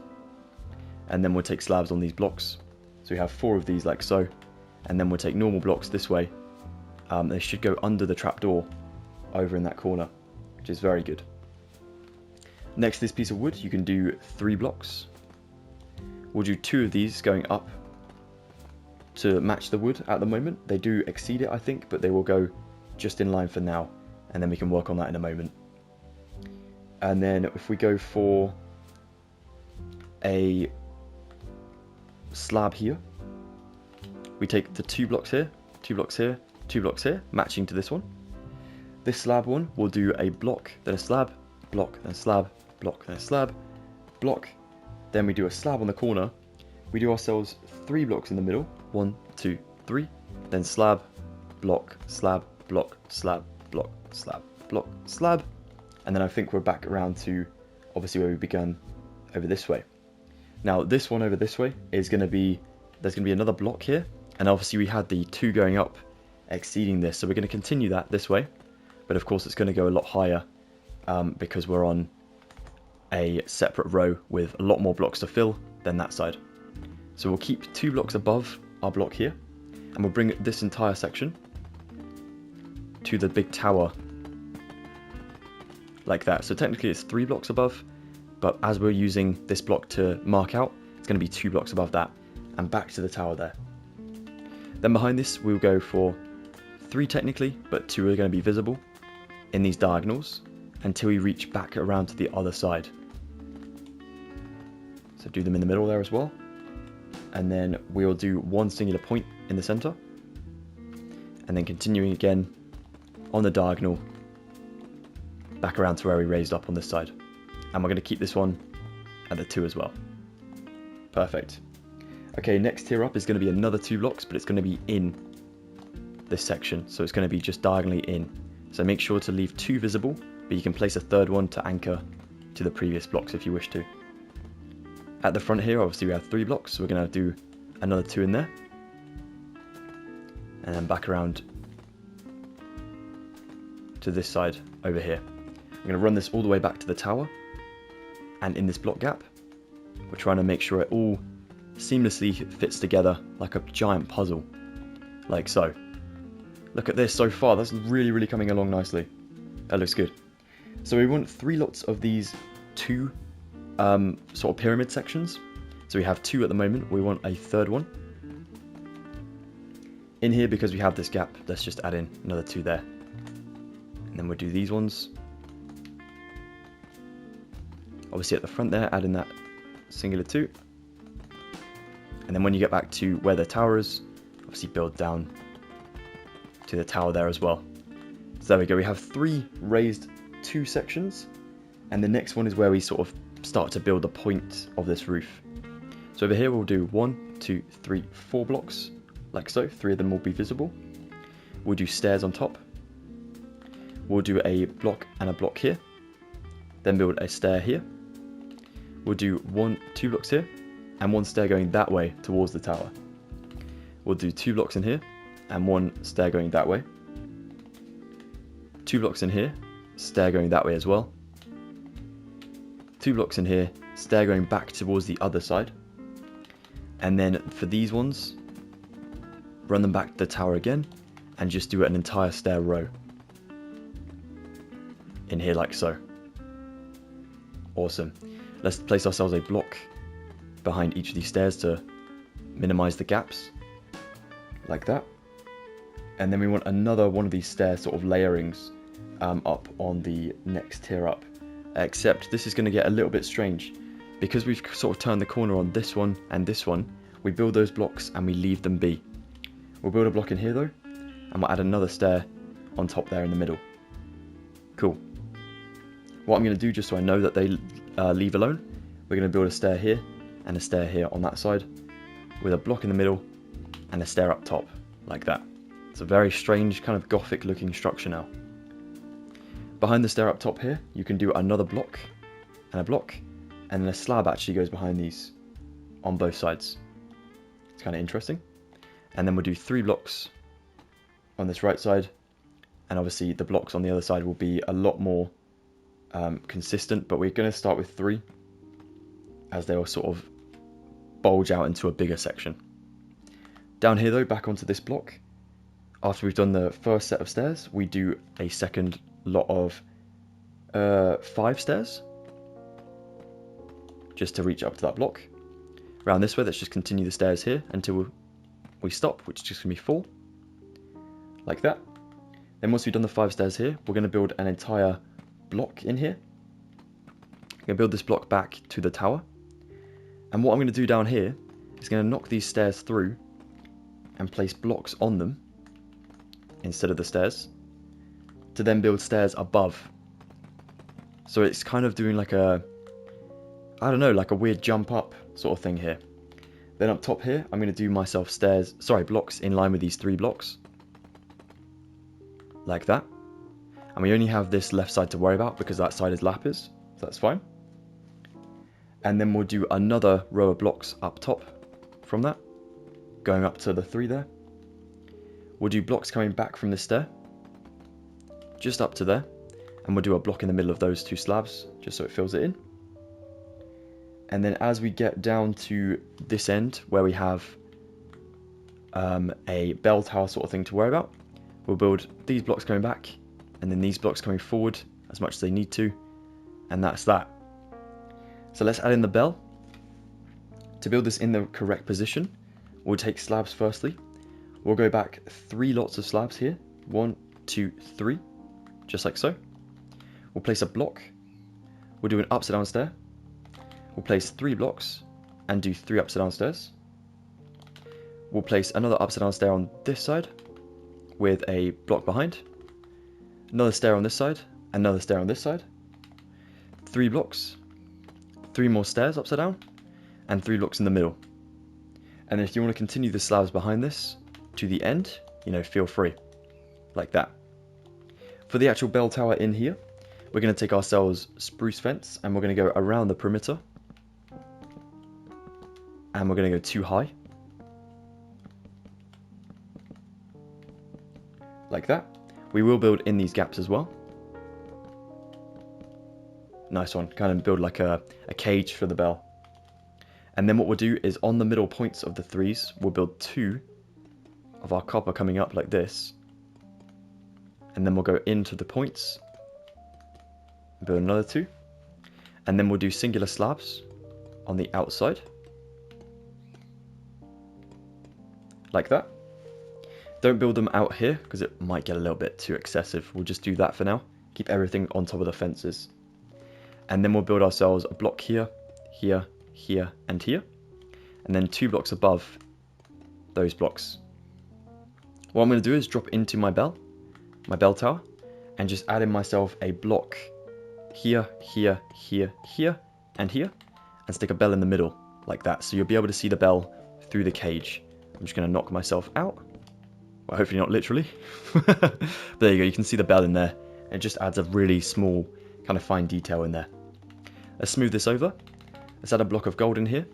And then we'll take slabs on these blocks. So we have 4 of these like so. And then we'll take normal blocks this way. They should go under the trapdoor over in that corner, which is very good. Next to this piece of wood, you can do 3 blocks. We'll do 2 of these going up to match the wood at the moment. They do exceed it, I think, but they will go just in line for now, and then we can work on that in a moment. And then if we go for a slab here, we take the 2 blocks here, 2 blocks here, 2 blocks here, matching to this one. This slab one, we'll do a block, then a slab, block, then a slab, block, then a slab, block. Then we do a slab on the corner. We do ourselves 3 blocks in the middle. 1, 2, 3. Then slab, block, slab, block, slab, block, slab, block, slab. And then I think we're back around to obviously where we began over this way. Now this one over this way is going to be, there's going to be another block here. And obviously we had the 2 going up exceeding this. So we're going to continue that this way. But of course it's going to go a lot higher because we're on a separate row with a lot more blocks to fill than that side. So we'll keep 2 blocks above our block here, and we'll bring this entire section to the big tower like that. So technically it's 3 blocks above, but as we're using this block to mark out, it's going to be 2 blocks above that, and back to the tower there. Then behind this we'll go for 3 technically, but 2 are going to be visible in these diagonals until we reach back around to the other side. So do them in the middle there as well. And then we'll do 1 singular point in the center. And then continuing again on the diagonal back around to where we raised up on this side. And we're going to keep this one at the 2 as well. Perfect. Okay, next tier up is going to be another 2 blocks, but it's going to be in this section. So it's going to be just diagonally in. So make sure to leave 2 visible, but you can place a 3rd one to anchor to the previous blocks if you wish to. At the front here, obviously we have 3 blocks, so we're going to do another 2 in there. And then back around to this side over here. I'm going to run this all the way back to the tower. And in this block gap, we're trying to make sure it all seamlessly fits together like a giant puzzle. Like so. Look at this so far, that's really coming along nicely. That looks good. So we want 3 lots of these 2 sort of pyramid sections. So we have 2 at the moment, we want a 3rd one. In here, because we have this gap, let's just add in another 2 there. And then we'll do these ones. Obviously at the front there, add in that singular 2. And then when you get back to where the tower is, obviously build down to the tower there as well. So there we go, we have 3 raised 2 sections. And the next one is where we sort of start to build the point of this roof. So over here we'll do 1, 2, 3, 4 blocks, like so. 3 of them will be visible. We'll do stairs on top. We'll do a block and a block here. Then build a stair here. We'll do 2 blocks here, and 1 stair going that way towards the tower. We'll do 2 blocks in here, and 1 stair going that way. 2 blocks in here, stair going that way as well. 2 blocks in here, stair going back towards the other side. And then for these ones, run them back to the tower again, and just do an entire stair row in here like so. Awesome. Let's place ourselves a block behind each of these stairs to minimize the gaps, like that. And then we want another one of these stair sort of layerings up on the next tier up. Except this is going to get a little bit strange. Because we've sort of turned the corner on this one and this one, we build those blocks and we leave them be. We'll build a block in here though, and we'll add another stair on top there in the middle. Cool. What I'm going to do, just so I know that they leave alone, we're going to build a stair here and a stair here on that side, with a block in the middle and a stair up top, like that. It's a very strange kind of gothic looking structure now. Behind the stair up top here, you can do another block and a block, and then a slab actually goes behind these on both sides. It's kind of interesting. And then we'll do 3 blocks on this right side, and obviously the blocks on the other side will be a lot more consistent, but we're going to start with 3 as they will sort of bulge out into a bigger section. Down here though, back onto this block, after we've done the first set of stairs, we do a second lot of 5 stairs just to reach up to that block. Around this way, let's just continue the stairs here until we stop, which is just going to be 4, like that. Then once we've done the 5 stairs here, we're going to build an entire block in here. I'm going to build this block back to the tower, and what I'm going to do down here is going to knock these stairs through and place blocks on them instead of the stairs, to then build stairs above. So it's kind of doing like a, I don't know, like a weird jump up sort of thing here. Then up top here, I'm going to do myself blocks in line with these 3 blocks, like that. And we only have this left side to worry about because that side is lapis, so that's fine. And then we'll do another row of blocks up top from that, going up to the 3 there. We'll do blocks coming back from this stair, just up to there, and we'll do a block in the middle of those 2 slabs, just so it fills it in. And then as we get down to this end, where we have a bell tower sort of thing to worry about, we'll build these blocks coming back, and then these blocks coming forward as much as they need to, and that's that. So let's add in the bell. To build this in the correct position, we'll take slabs firstly. We'll go back 3 lots of slabs here, 1, 2, 3, just like so. We'll place a block. We'll do an upside down stair. We'll place 3 blocks and do 3 upside down stairs. We'll place another upside down stair on this side with a block behind. Another stair on this side, another stair on this side. 3 blocks, 3 more stairs upside down, and 3 blocks in the middle. And if you want to continue the slabs behind this to the end, feel free, like that. For the actual bell tower in here, we're going to take ourselves spruce fence, and we're going to go around the perimeter, and we're going to go 2 high, like that. We will build in these gaps as well. Nice one, kind of build like a cage for the bell. And then what we'll do is on the middle points of the 3s, we'll build 2 of our copper coming up like this. And then we'll go into the points, build another 2. And then we'll do singular slabs on the outside. Like that. Don't build them out here because it might get a little bit too excessive. We'll just do that for now. Keep everything on top of the fences. And then we'll build ourselves a block here, here, here, and here. And then 2 blocks above those blocks. What I'm going to do is drop into my bell tower, and just add in myself a block here, here, here, here, and here, and stick a bell in the middle, like that. So you'll be able to see the bell through the cage. I'm just going to knock myself out. Well, hopefully not literally. But there you go, you can see the bell in there. It just adds a really small, kind of fine detail in there. Let's smooth this over. Let's add a block of gold in here.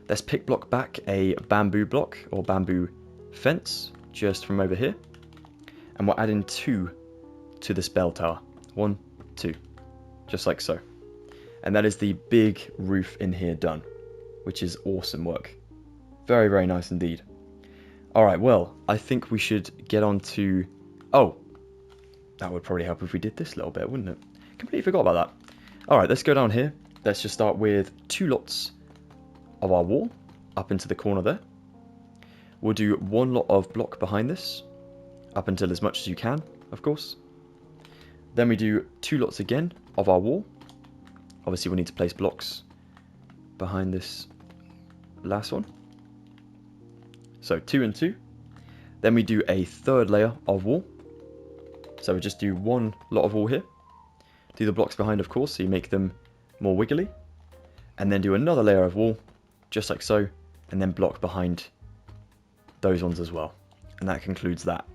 Let's pick block back a bamboo block, or bamboo fence, just from over here. And we'll add in 2 to this bell tower. 1, 2. Just like so. And that is the big roof in here done, which is awesome work. Very, very nice indeed. Alright, well, I think we should get on to... Oh, that would probably help if we did this a little bit, wouldn't it? Completely forgot about that. Alright, let's go down here. Let's just start with 2 lots of our wall up into the corner there. We'll do 1 lot of block behind this, up until as much as you can, of course. Then we do 2 lots again of our wall. Obviously we'll need to place blocks behind this last one. So 2 and 2. Then we do a 3rd layer of wall. So we just do 1 lot of wall here. Do the blocks behind, of course, so you make them more wiggly. And then do another layer of wall, just like so, and then block behind those ones as well. And that concludes that.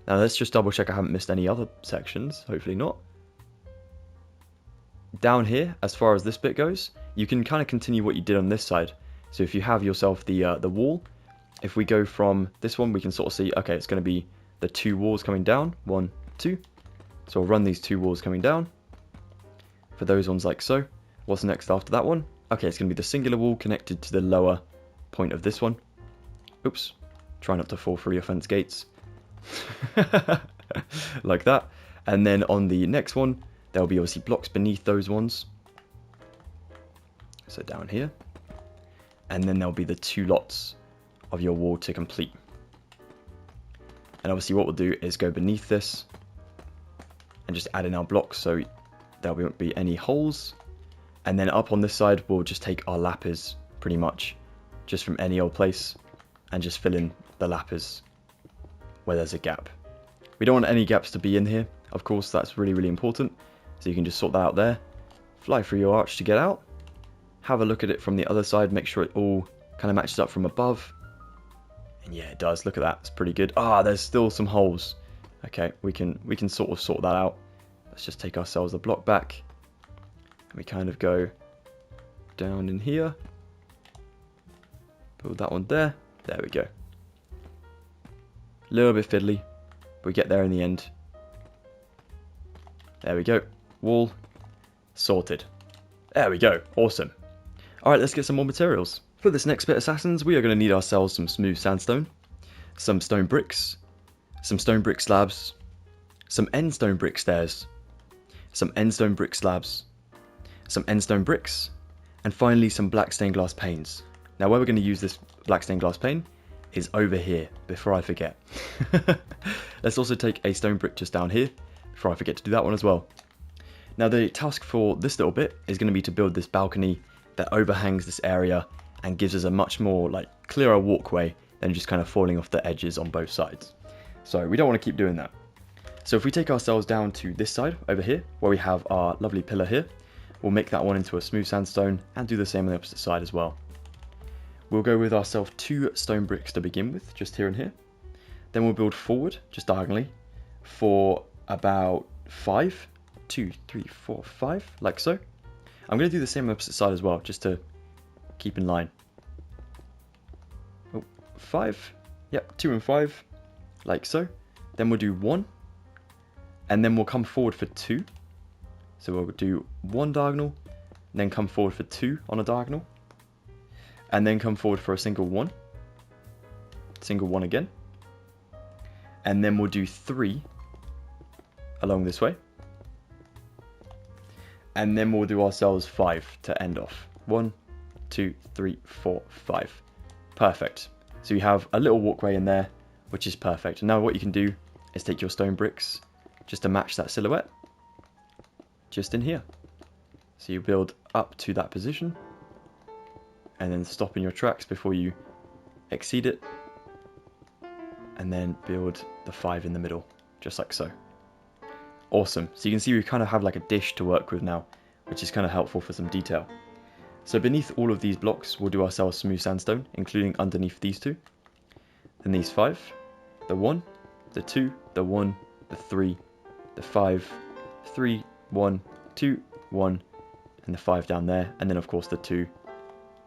Now let's just double check I haven't missed any other sections, hopefully not. Down here, as far as this bit goes, you can kind of continue what you did on this side. So if you have yourself the wall, if we go from this one, we can sort of see, okay, it's going to be the 2 walls coming down, 1, 2. So I'll run these 2 walls coming down for those ones like so. What's next after that one? Okay, it's going to be the singular wall connected to the lower point of this one. Oops, try not to fall through your fence gates. Like that. And then on the next one, there'll be obviously blocks beneath those ones. So down here. And then there'll be the 2 lots of your wall to complete. And obviously what we'll do is go beneath this and just add in our blocks so there won't be any holes. And then up on this side, we'll just take our lappers pretty much just from any old place and just fill in the lappers where there's a gap. We don't want any gaps to be in here, of course, that's really, really important. So you can just sort that out there, fly through your arch to get out, have a look at it from the other side, make sure it all kind of matches up from above. And yeah, it does, look at that, it's pretty good. Ah, there's still some holes. Okay, we can sort of sort that out. Let's just take ourselves a block back. And we kind of go down in here. Build that one there. There we go. A little bit fiddly, but we get there in the end. There we go. Wall sorted. There we go. Awesome. Alright, let's get some more materials. For this next bit, Assassins, we are going to need ourselves some smooth sandstone, some stone bricks, some stone brick slabs, some end stone brick stairs, some end stone brick slabs, some end stone bricks, and finally some black stained glass panes. Now where we're going to use this black stained glass pane is over here, before I forget. Let's also take a stone brick just down here, before I forget to do that one as well. Now the task for this little bit is going to be to build this balcony that overhangs this area and gives us a much more clearer walkway than just kind of falling off the edges on both sides. So we don't want to keep doing that. So if we take ourselves down to this side over here, where we have our lovely pillar here, we'll make that one into a smooth sandstone and do the same on the opposite side as well. We'll go with ourselves 2 stone bricks to begin with, just here and here. Then we'll build forward, just diagonally, for about 5, 2, 3, 4, 5, like so. I'm going to do the same on the opposite side as well, just to keep in line. Oh, 5, yep, 2 and 5, like so. Then we'll do 1, and then we'll come forward for 2. So we'll do 1 diagonal, then come forward for 2 on a diagonal, and then come forward for a single 1 again, and then we'll do 3 along this way, And then we'll do ourselves 5 to end off. 1, 2, 3, 4, 5. Perfect. So you have a little walkway in there, which is perfect. Now what you can do is take your stone bricks just to match that silhouette, just in here. So you build up to that position, and then stop in your tracks before you exceed it, and then build the 5 in the middle, just like so. Awesome. So you can see we kind of have like a dish to work with now, which is kind of helpful for some detail. So beneath all of these blocks, we'll do ourselves smooth sandstone, including underneath these 2. Then these 5, the 1, the 2, the 1, the 3, the 5, 3, 1, 2, 1, and the 5 down there, and then of course the 2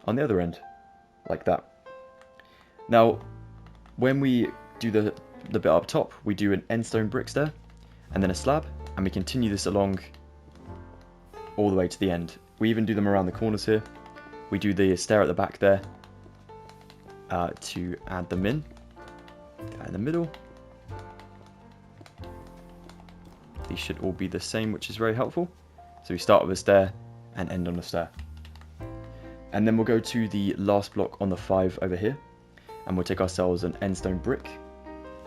on the other end, like that. Now, when we do the bit up top, we do an end stone bricks there, and then a slab, and we continue this along all the way to the end. We even do them around the corners here. We do the stair at the back there to add them in the middle. These should all be the same, which is very helpful. So we start with a stair and end on a stair. And then we'll go to the last block on the 5 over here, and we'll take ourselves an end stone brick,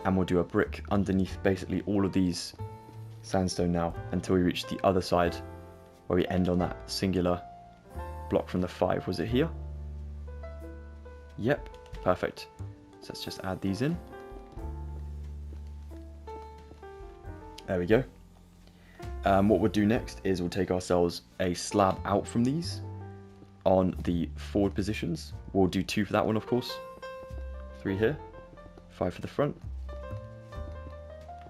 and we'll do a brick underneath basically all of these sandstone now until we reach the other side where we end on that singular block from the 5. Was it here? Yep, perfect. So let's just add these in. There we go. What we'll do next is we'll take ourselves a slab out from these on the forward positions. We'll do 2 for that one, of course. 3 here, 5 for the front,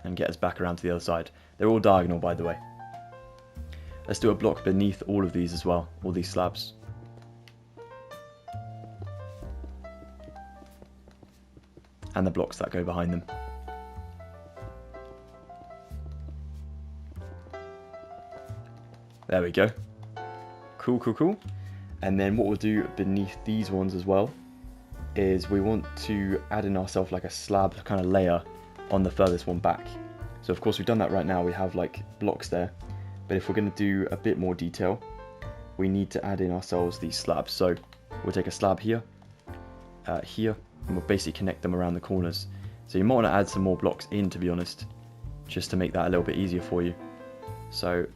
and get us back around to the other side. They're all diagonal, by the way. Let's do a block beneath all of these as well, all these slabs. And the blocks that go behind them. There we go. Cool, cool, cool. And then what we'll do beneath these ones as well is we want to add in ourselves like a slab kind of layer on the furthest one back. So of course we've done that right now, we have like blocks there. But if we're going to do a bit more detail, we need to add in ourselves these slabs. So we'll take a slab here, here, and we'll basically connect them around the corners. So you might want to add some more blocks in, to be honest, just to make that a little bit easier for you. So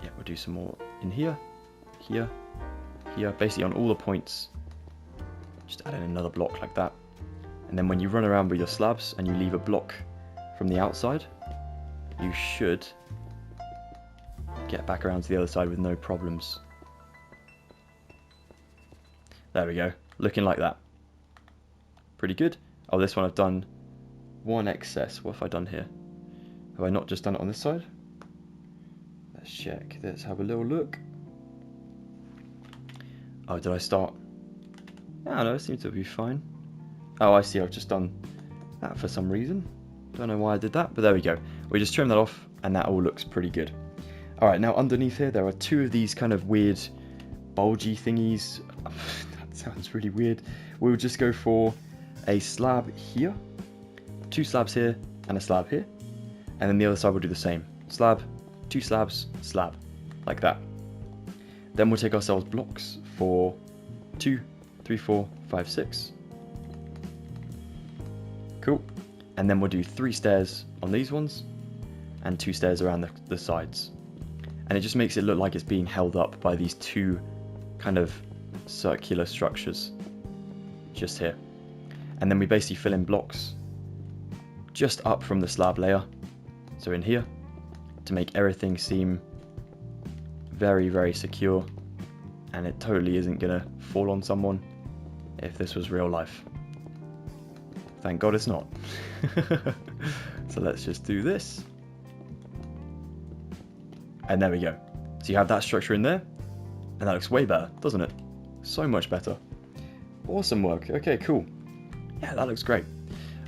yeah, we'll do some more in here, here, here, basically on all the points. Just add in another block like that. And then when you run around with your slabs and you leave a block from the outside, you should get back around to the other side with no problems. There we go, looking like that. Pretty good. Oh, this one I've done one excess. What have I done here? Have I not just done it on this side? Let's check. Let's have a little look. Oh, did I start? No, no, it seems to be fine. Oh, I see, I've just done that for some reason. Don't know why I did that, but there we go. We just trim that off, and that all looks pretty good. Alright, now underneath here, there are 2 of these kind of weird bulgy thingies. That sounds really weird. We'll just go for a slab here, 2 slabs here, and a slab here. And then the other side will do the same. Slab, 2 slabs, slab. Like that. Then we'll take ourselves blocks for 2, 3, 4, 5, 6. Cool. And then we'll do 3 stairs on these ones, and 2 stairs around the sides. And it just makes it look like it's being held up by these 2 kind of circular structures just here. And then we basically fill in blocks just up from the slab layer, so in here, to make everything seem very, very secure, and it totally isn't gonna fall on someone if this was real life. Thank God it's not. So let's just do this. And there we go. So you have that structure in there, and that looks way better, doesn't it? So much better. Awesome work. Okay, cool. Yeah, that looks great.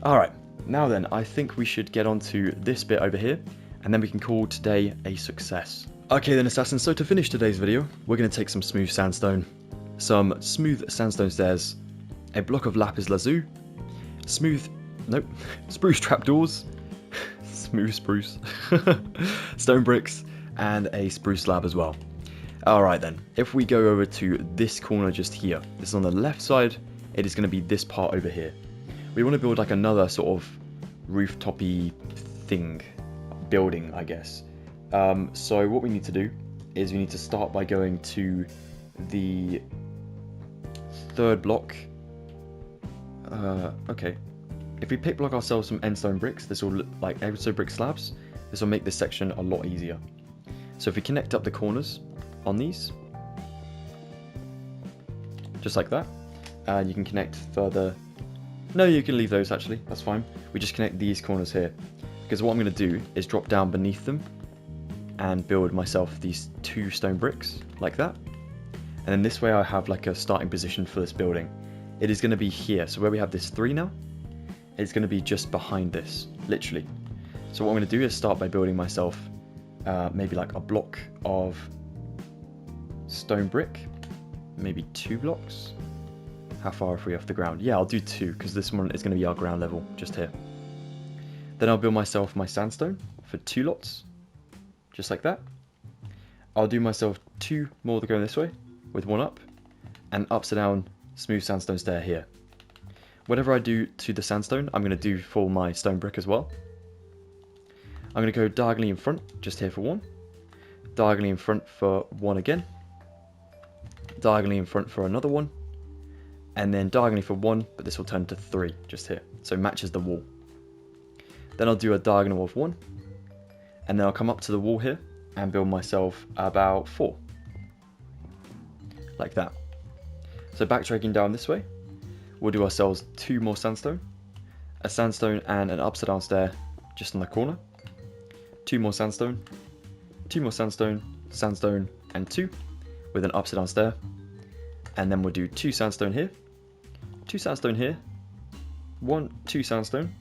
Alright, now then, I think we should get on to this bit over here, and then we can call today a success. Okay then, Assassins, so to finish today's video, we're going to take some smooth sandstone, some smooth sandstone stairs, a block of lapis lazuli, spruce trapdoors, smooth spruce, stone bricks, and a spruce slab as well. Alright then, if we go over to this corner just here, this is on the left side, it is going to be this part over here. We want to build like another sort of rooftopy thing, building I guess. So what we need to do is we need to start by going to the third block. Okay, if we pick block ourselves some endstone bricks, this will look like endstone brick slabs. This will make this section a lot easier. So if we connect up the corners on these, just like that, and you can connect further. No, you can leave those actually, that's fine. We just connect these corners here, because what I'm going to do is drop down beneath them and build myself these 2 stone bricks like that. And then this way I have like a starting position for this building. It is going to be here, so where we have this 3 now, it's going to be just behind this, literally. So what I'm going to do is start by building myself maybe like a block of stone brick, maybe 2 blocks. How far are we off the ground? Yeah, I'll do 2, because this one is going to be our ground level, just here. Then I'll build myself my sandstone for 2 lots, just like that. I'll do myself 2 more to go this way, with 1 up, and upside down smooth sandstone stair here. Whatever I do to the sandstone, I'm going to do for my stone brick as well. I'm going to go diagonally in front, just here for 1. Diagonally in front for 1 again. Diagonally in front for another 1. And then diagonally for 1, but this will turn to 3, just here. So it matches the wall. Then I'll do a diagonal of 1. And then I'll come up to the wall here and build myself about 4. Like that. So backtracking down this way, we'll do ourselves 2 more sandstone. A sandstone and an upside down stair just on the corner. 2 more sandstone. 2 more sandstone, sandstone, and 2 with an upside down stair. And then we'll do 2 sandstone here. 2 sandstone here. 2 sandstone.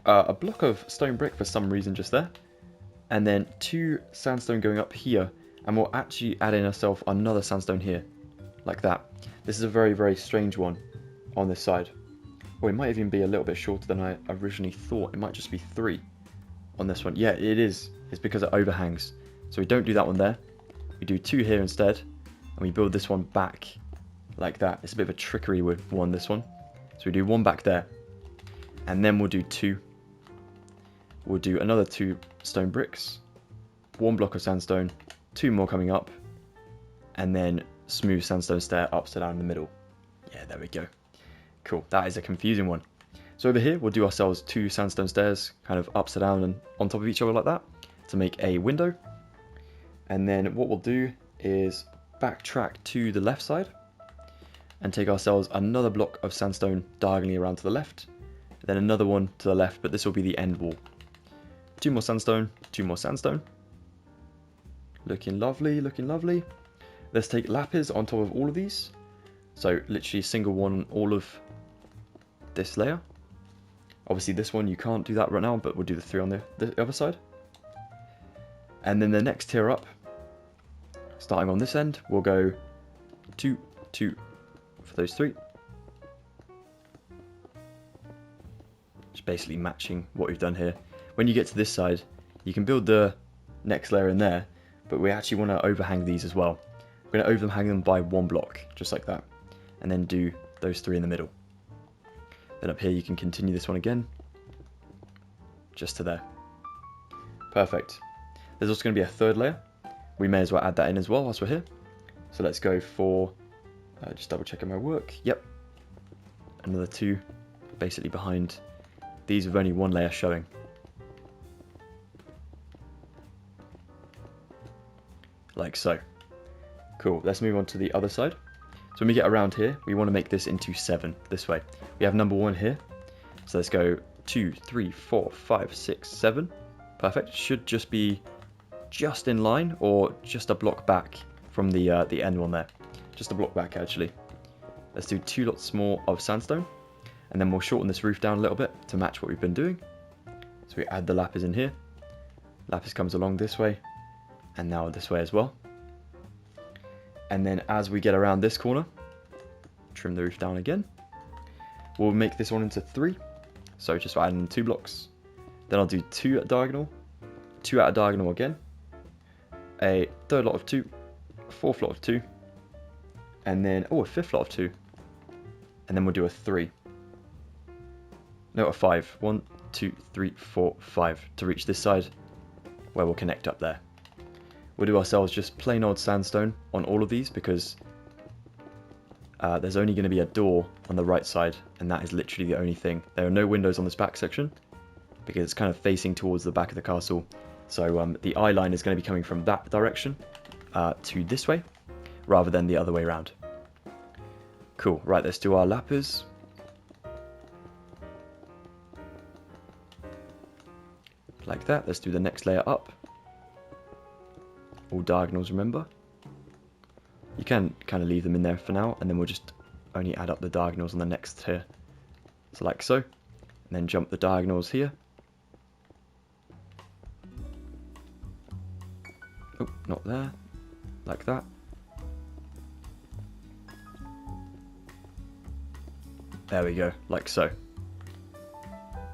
A block of stone brick for some reason just there. And then 2 sandstone going up here. And we'll actually add in ourselves another sandstone here. Like that. This is a very, very strange one on this side. Or it might even be a little bit shorter than I originally thought. It might just be 3 on this one. Yeah, it is. It's because it overhangs. So we don't do that one there. We do 2 here instead. And we build this one back like that. It's a bit of a trickery with this one. So we do 1 back there. And then we'll do 2. We'll do another 2 stone bricks. 1 block of sandstone. 2 more coming up. And then smooth sandstone stair upside down in the middle. Yeah, there we go. Cool, that is a confusing one. So over here, we'll do ourselves 2 sandstone stairs, kind of upside down and on top of each other like that, to make a window. And then what we'll do is backtrack to the left side and take ourselves another block of sandstone diagonally around to the left, then another one to the left, but this will be the end wall. 2 more sandstone, 2 more sandstone. Looking lovely, looking lovely. Let's take lapis on top of all of these. So literally a single one on all of this layer. Obviously this one you can't do that right now, but we'll do the 3 on the other side. And then the next tier up, starting on this end, we'll go 2, 2 for those 3. Just basically matching what we've done here. When you get to this side, you can build the next layer in there, but we actually want to overhang these as well. We're going to overhang them by 1 block, just like that. And then do those 3 in the middle. Then up here you can continue this one again, just to there. Perfect. There's also going to be a 3rd layer. We may as well add that in as well whilst we're here. So let's go for, just double checking my work. Yep. Another 2, basically behind these with only 1 layer showing. Like so. Cool, let's move on to the other side. So when we get around here, we want to make this into 7, this way. We have number 1 here. So let's go 2, 3, 4, 5, 6, 7. Perfect. Should just be just in line or just a block back from the end one there. Just a block back actually. Let's do 2 lots more of sandstone. And then we'll shorten this roof down a little bit to match what we've been doing. So we add the lapis in here. Lapis comes along this way. And now this way as well. And then as we get around this corner, trim the roof down again. We'll make this one into 3. So just adding 2 blocks. Then I'll do 2 at diagonal, 2 at a diagonal again, a 3rd lot of 2, fourth lot of 2, and then, oh, a fifth lot of 2, and then we'll do a 3. No, a 5. 1, 2, 3, 4, 5 to reach this side where we'll connect up there. We'll do ourselves just plain old sandstone on all of these because there's only going to be a door on the right side, and that is literally the only thing. There are no windows on this back section because it's kind of facing towards the back of the castle. So the eye line is going to be coming from that direction to this way rather than the other way around. Cool. Right, let's do our lappers. Like that. Let's do the next layer up. All diagonals, remember. You can kind of leave them in there for now, and then we'll just only add up the diagonals on the next here. So like so. And then jump the diagonals here. Oh, not there. Like that. There we go, like so.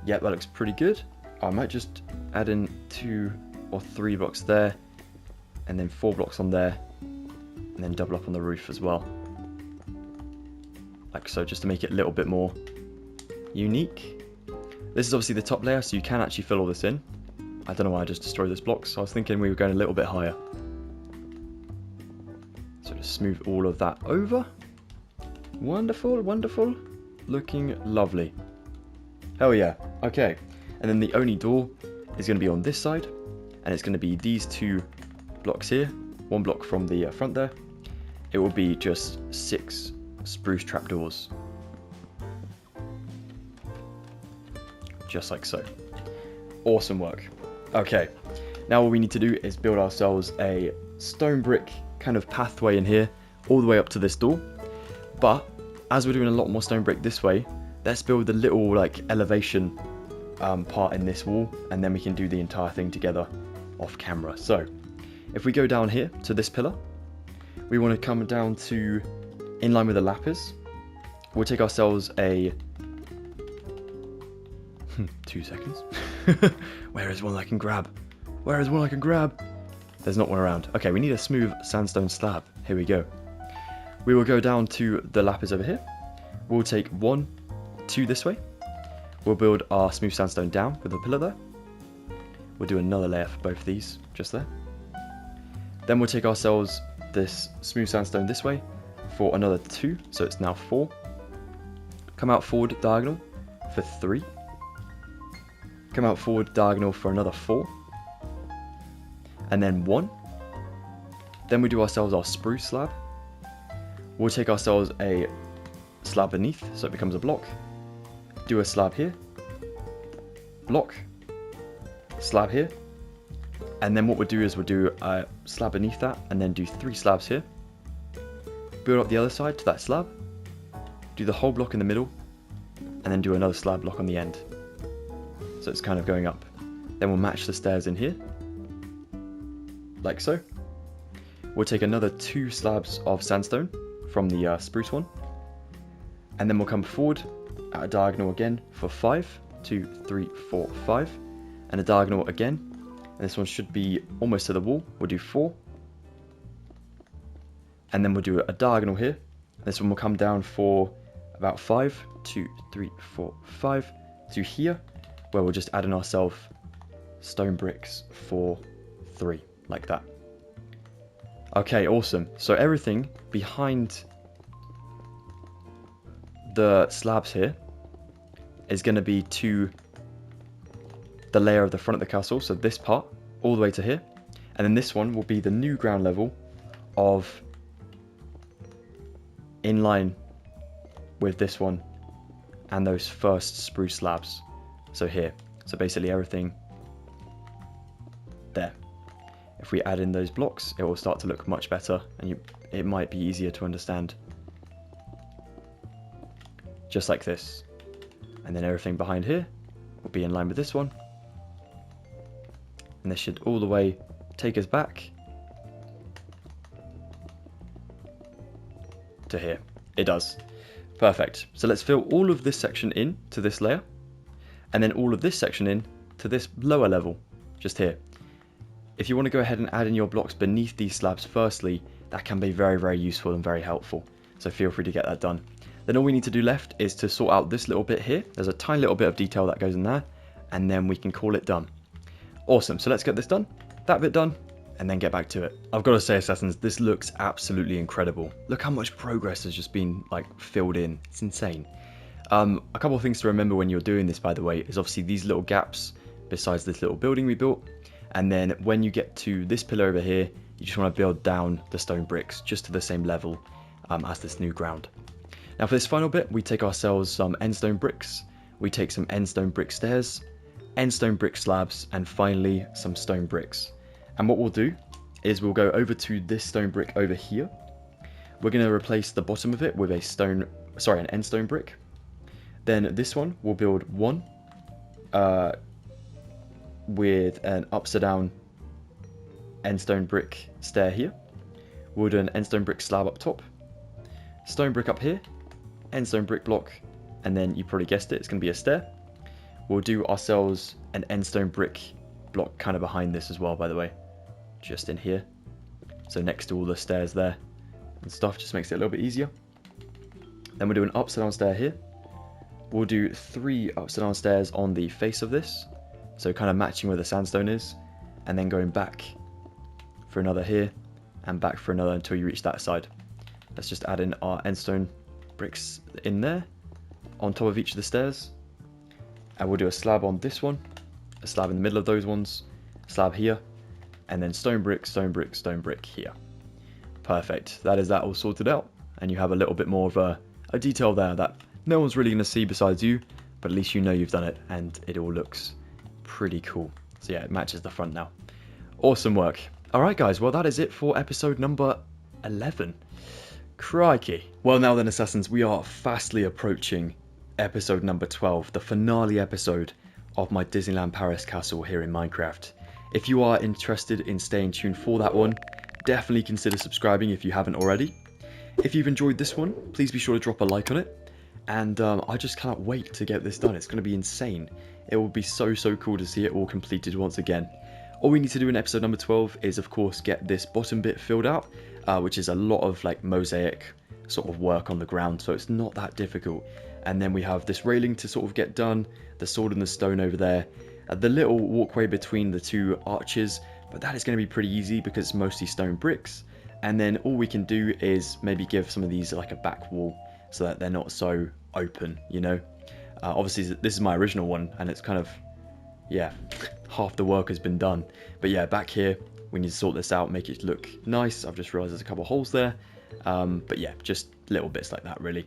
Yep, that looks pretty good. I might just add in 2 or 3 blocks there, and then 4 blocks on there, and then double up on the roof as well. Like so, just to make it a little bit more unique. This is obviously the top layer, so you can actually fill all this in. I don't know why I just destroyed this block, so I was thinking we were going a little bit higher. So just smooth all of that over. Wonderful, wonderful. Looking lovely. Hell yeah. Okay. And then the only door is going to be on this side, and it's going to be these 2 blocks here. 1 block from the front there. It will be just 6 spruce trapdoors. Just like so. Awesome work. Okay. Now what we need to do is build ourselves a stone brick kind of pathway in here, all the way up to this door. But as we're doing a lot more stone brick this way, let's build the little like elevation part in this wall, and then we can do the entire thing together off camera. So if we go down here to this pillar, we want to come down to in line with the lapis. We'll take ourselves a 2 seconds. Where is one I can grab? Where is one I can grab? There's not one around. Okay, we need a smooth sandstone slab. Here we go. We will go down to the lapis over here. We'll take 1, 2 this way. We'll build our smooth sandstone down with a pillar there. We'll do another layer for both of these, just there. Then we'll take ourselves this smooth sandstone this way for another 2, so it's now 4. Come out forward diagonal for 3. Come out forward diagonal for another 4. And then 1. Then we do ourselves our spruce slab. We'll take ourselves a slab beneath, so it becomes a block. Do a slab here. Block. Slab here. And then what we'll do is we'll do a slab beneath that, and then do 3 slabs here. Build up the other side to that slab. Do the whole block in the middle, and then do another slab block on the end. So it's kind of going up. Then we'll match the stairs in here. Like so. We'll take another 2 slabs of sandstone from the spruce one. And then we'll come forward at a diagonal again for 5. 2, 3, 4, 5. And a diagonal again. And this one should be almost to the wall. We'll do 4. And then we'll do a diagonal here. This one will come down for about 5. 2, 3, 4, 5. To here, where we'll just add in ourselves stone bricks for 3. Like that. Okay, awesome. So everything behind the slabs here is going to be to the layer of the front of the castle, so this part all the way to here, and then this one will be the new ground level of in line with this one and those first spruce slabs, so here. So basically everything there. If we add in those blocks, it will start to look much better, and it might be easier to understand. Just like this. And then everything behind here will be in line with this one. And this should all the way take us back to here. It does. Perfect. So let's fill all of this section in to this layer, and then all of this section in to this lower level, just here. If you want to go ahead and add in your blocks beneath these slabs firstly, that can be very, very useful and very helpful. So feel free to get that done. Then all we need to do left is to sort out this little bit here. There's a tiny little bit of detail that goes in there, and then we can call it done. Awesome, so let's get this done, that bit done, and then get back to it. I've got to say, Assassins, this looks absolutely incredible. Look how much progress has just been like filled in. It's insane. A couple of things to remember when you're doing this, by the way, is obviously these little gaps besides this little building we built. And then when you get to this pillar over here, you just want to build down the stone bricks just to the same level as this new ground. Now for this final bit, we take ourselves some end stone bricks, we take some end stone brick stairs, end stone brick slabs, and finally some stone bricks. And what we'll do is we'll go over to this stone brick over here. We're going to replace the bottom of it with an end stone brick. Then this one we'll build one with an upside down end stone brick stair here. We'll do an end stone brick slab up top, stone brick up here, end stone brick block, and then you probably guessed it, it's going to be a stair. We'll do ourselves an end stone brick block kind of behind this as well, by the way, just in here. So next to all the stairs there and stuff, just makes it a little bit easier. Then we'll do an upside down stair here. We'll do 3 upside down stairs on the face of this, so kind of matching where the sandstone is, and then going back for another here and back for another until you reach that side. Let's just add in our end stone bricks in there on top of each of the stairs, and we'll do a slab on this one, a slab in the middle of those ones, slab here, and then stone brick, stone brick, stone brick here. Perfect. That is that all sorted out, and you have a little bit more of a detail there that no one's really going to see besides you, but at least you know you've done it, and it all looks pretty cool. So yeah, it matches the front now. Awesome work. Alright guys, well that is it for episode number 11. Crikey. Well now then, Assassins, we are fastly approaching episode number 12, the finale episode of my Disneyland Paris castle here in Minecraft. If you are interested in staying tuned for that one, definitely consider subscribing if you haven't already. If you've enjoyed this one, please be sure to drop a like on it. And I just cannot wait to get this done. It's going to be insane. It will be so cool to see it all completed once again. All we need to do in episode number 12 is, of course, get this bottom bit filled out, which is a lot of like mosaic sort of work on the ground, so it's not that difficult. And then we have this railing to sort of get done, the sword and the stone over there, the little walkway between the 2 arches, but that is going to be pretty easy because it's mostly stone bricks. And then all we can do is maybe give some of these like a back wall so that they're not so open, you know. Obviously this is my original one, and it's kind of, yeah, half the work has been done. But yeah, back here we need to sort this out, make it look nice. I've just realized there's a couple of holes there, but yeah, just little bits like that really.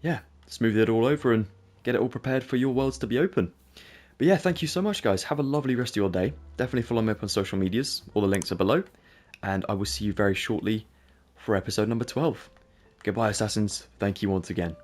Yeah, smooth it all over and get it all prepared for your worlds to be open. But yeah, thank you so much guys, have a lovely rest of your day. Definitely follow me up on social medias, all the links are below, and I will see you very shortly for episode number 12. Goodbye, Assassins. Thank you once again.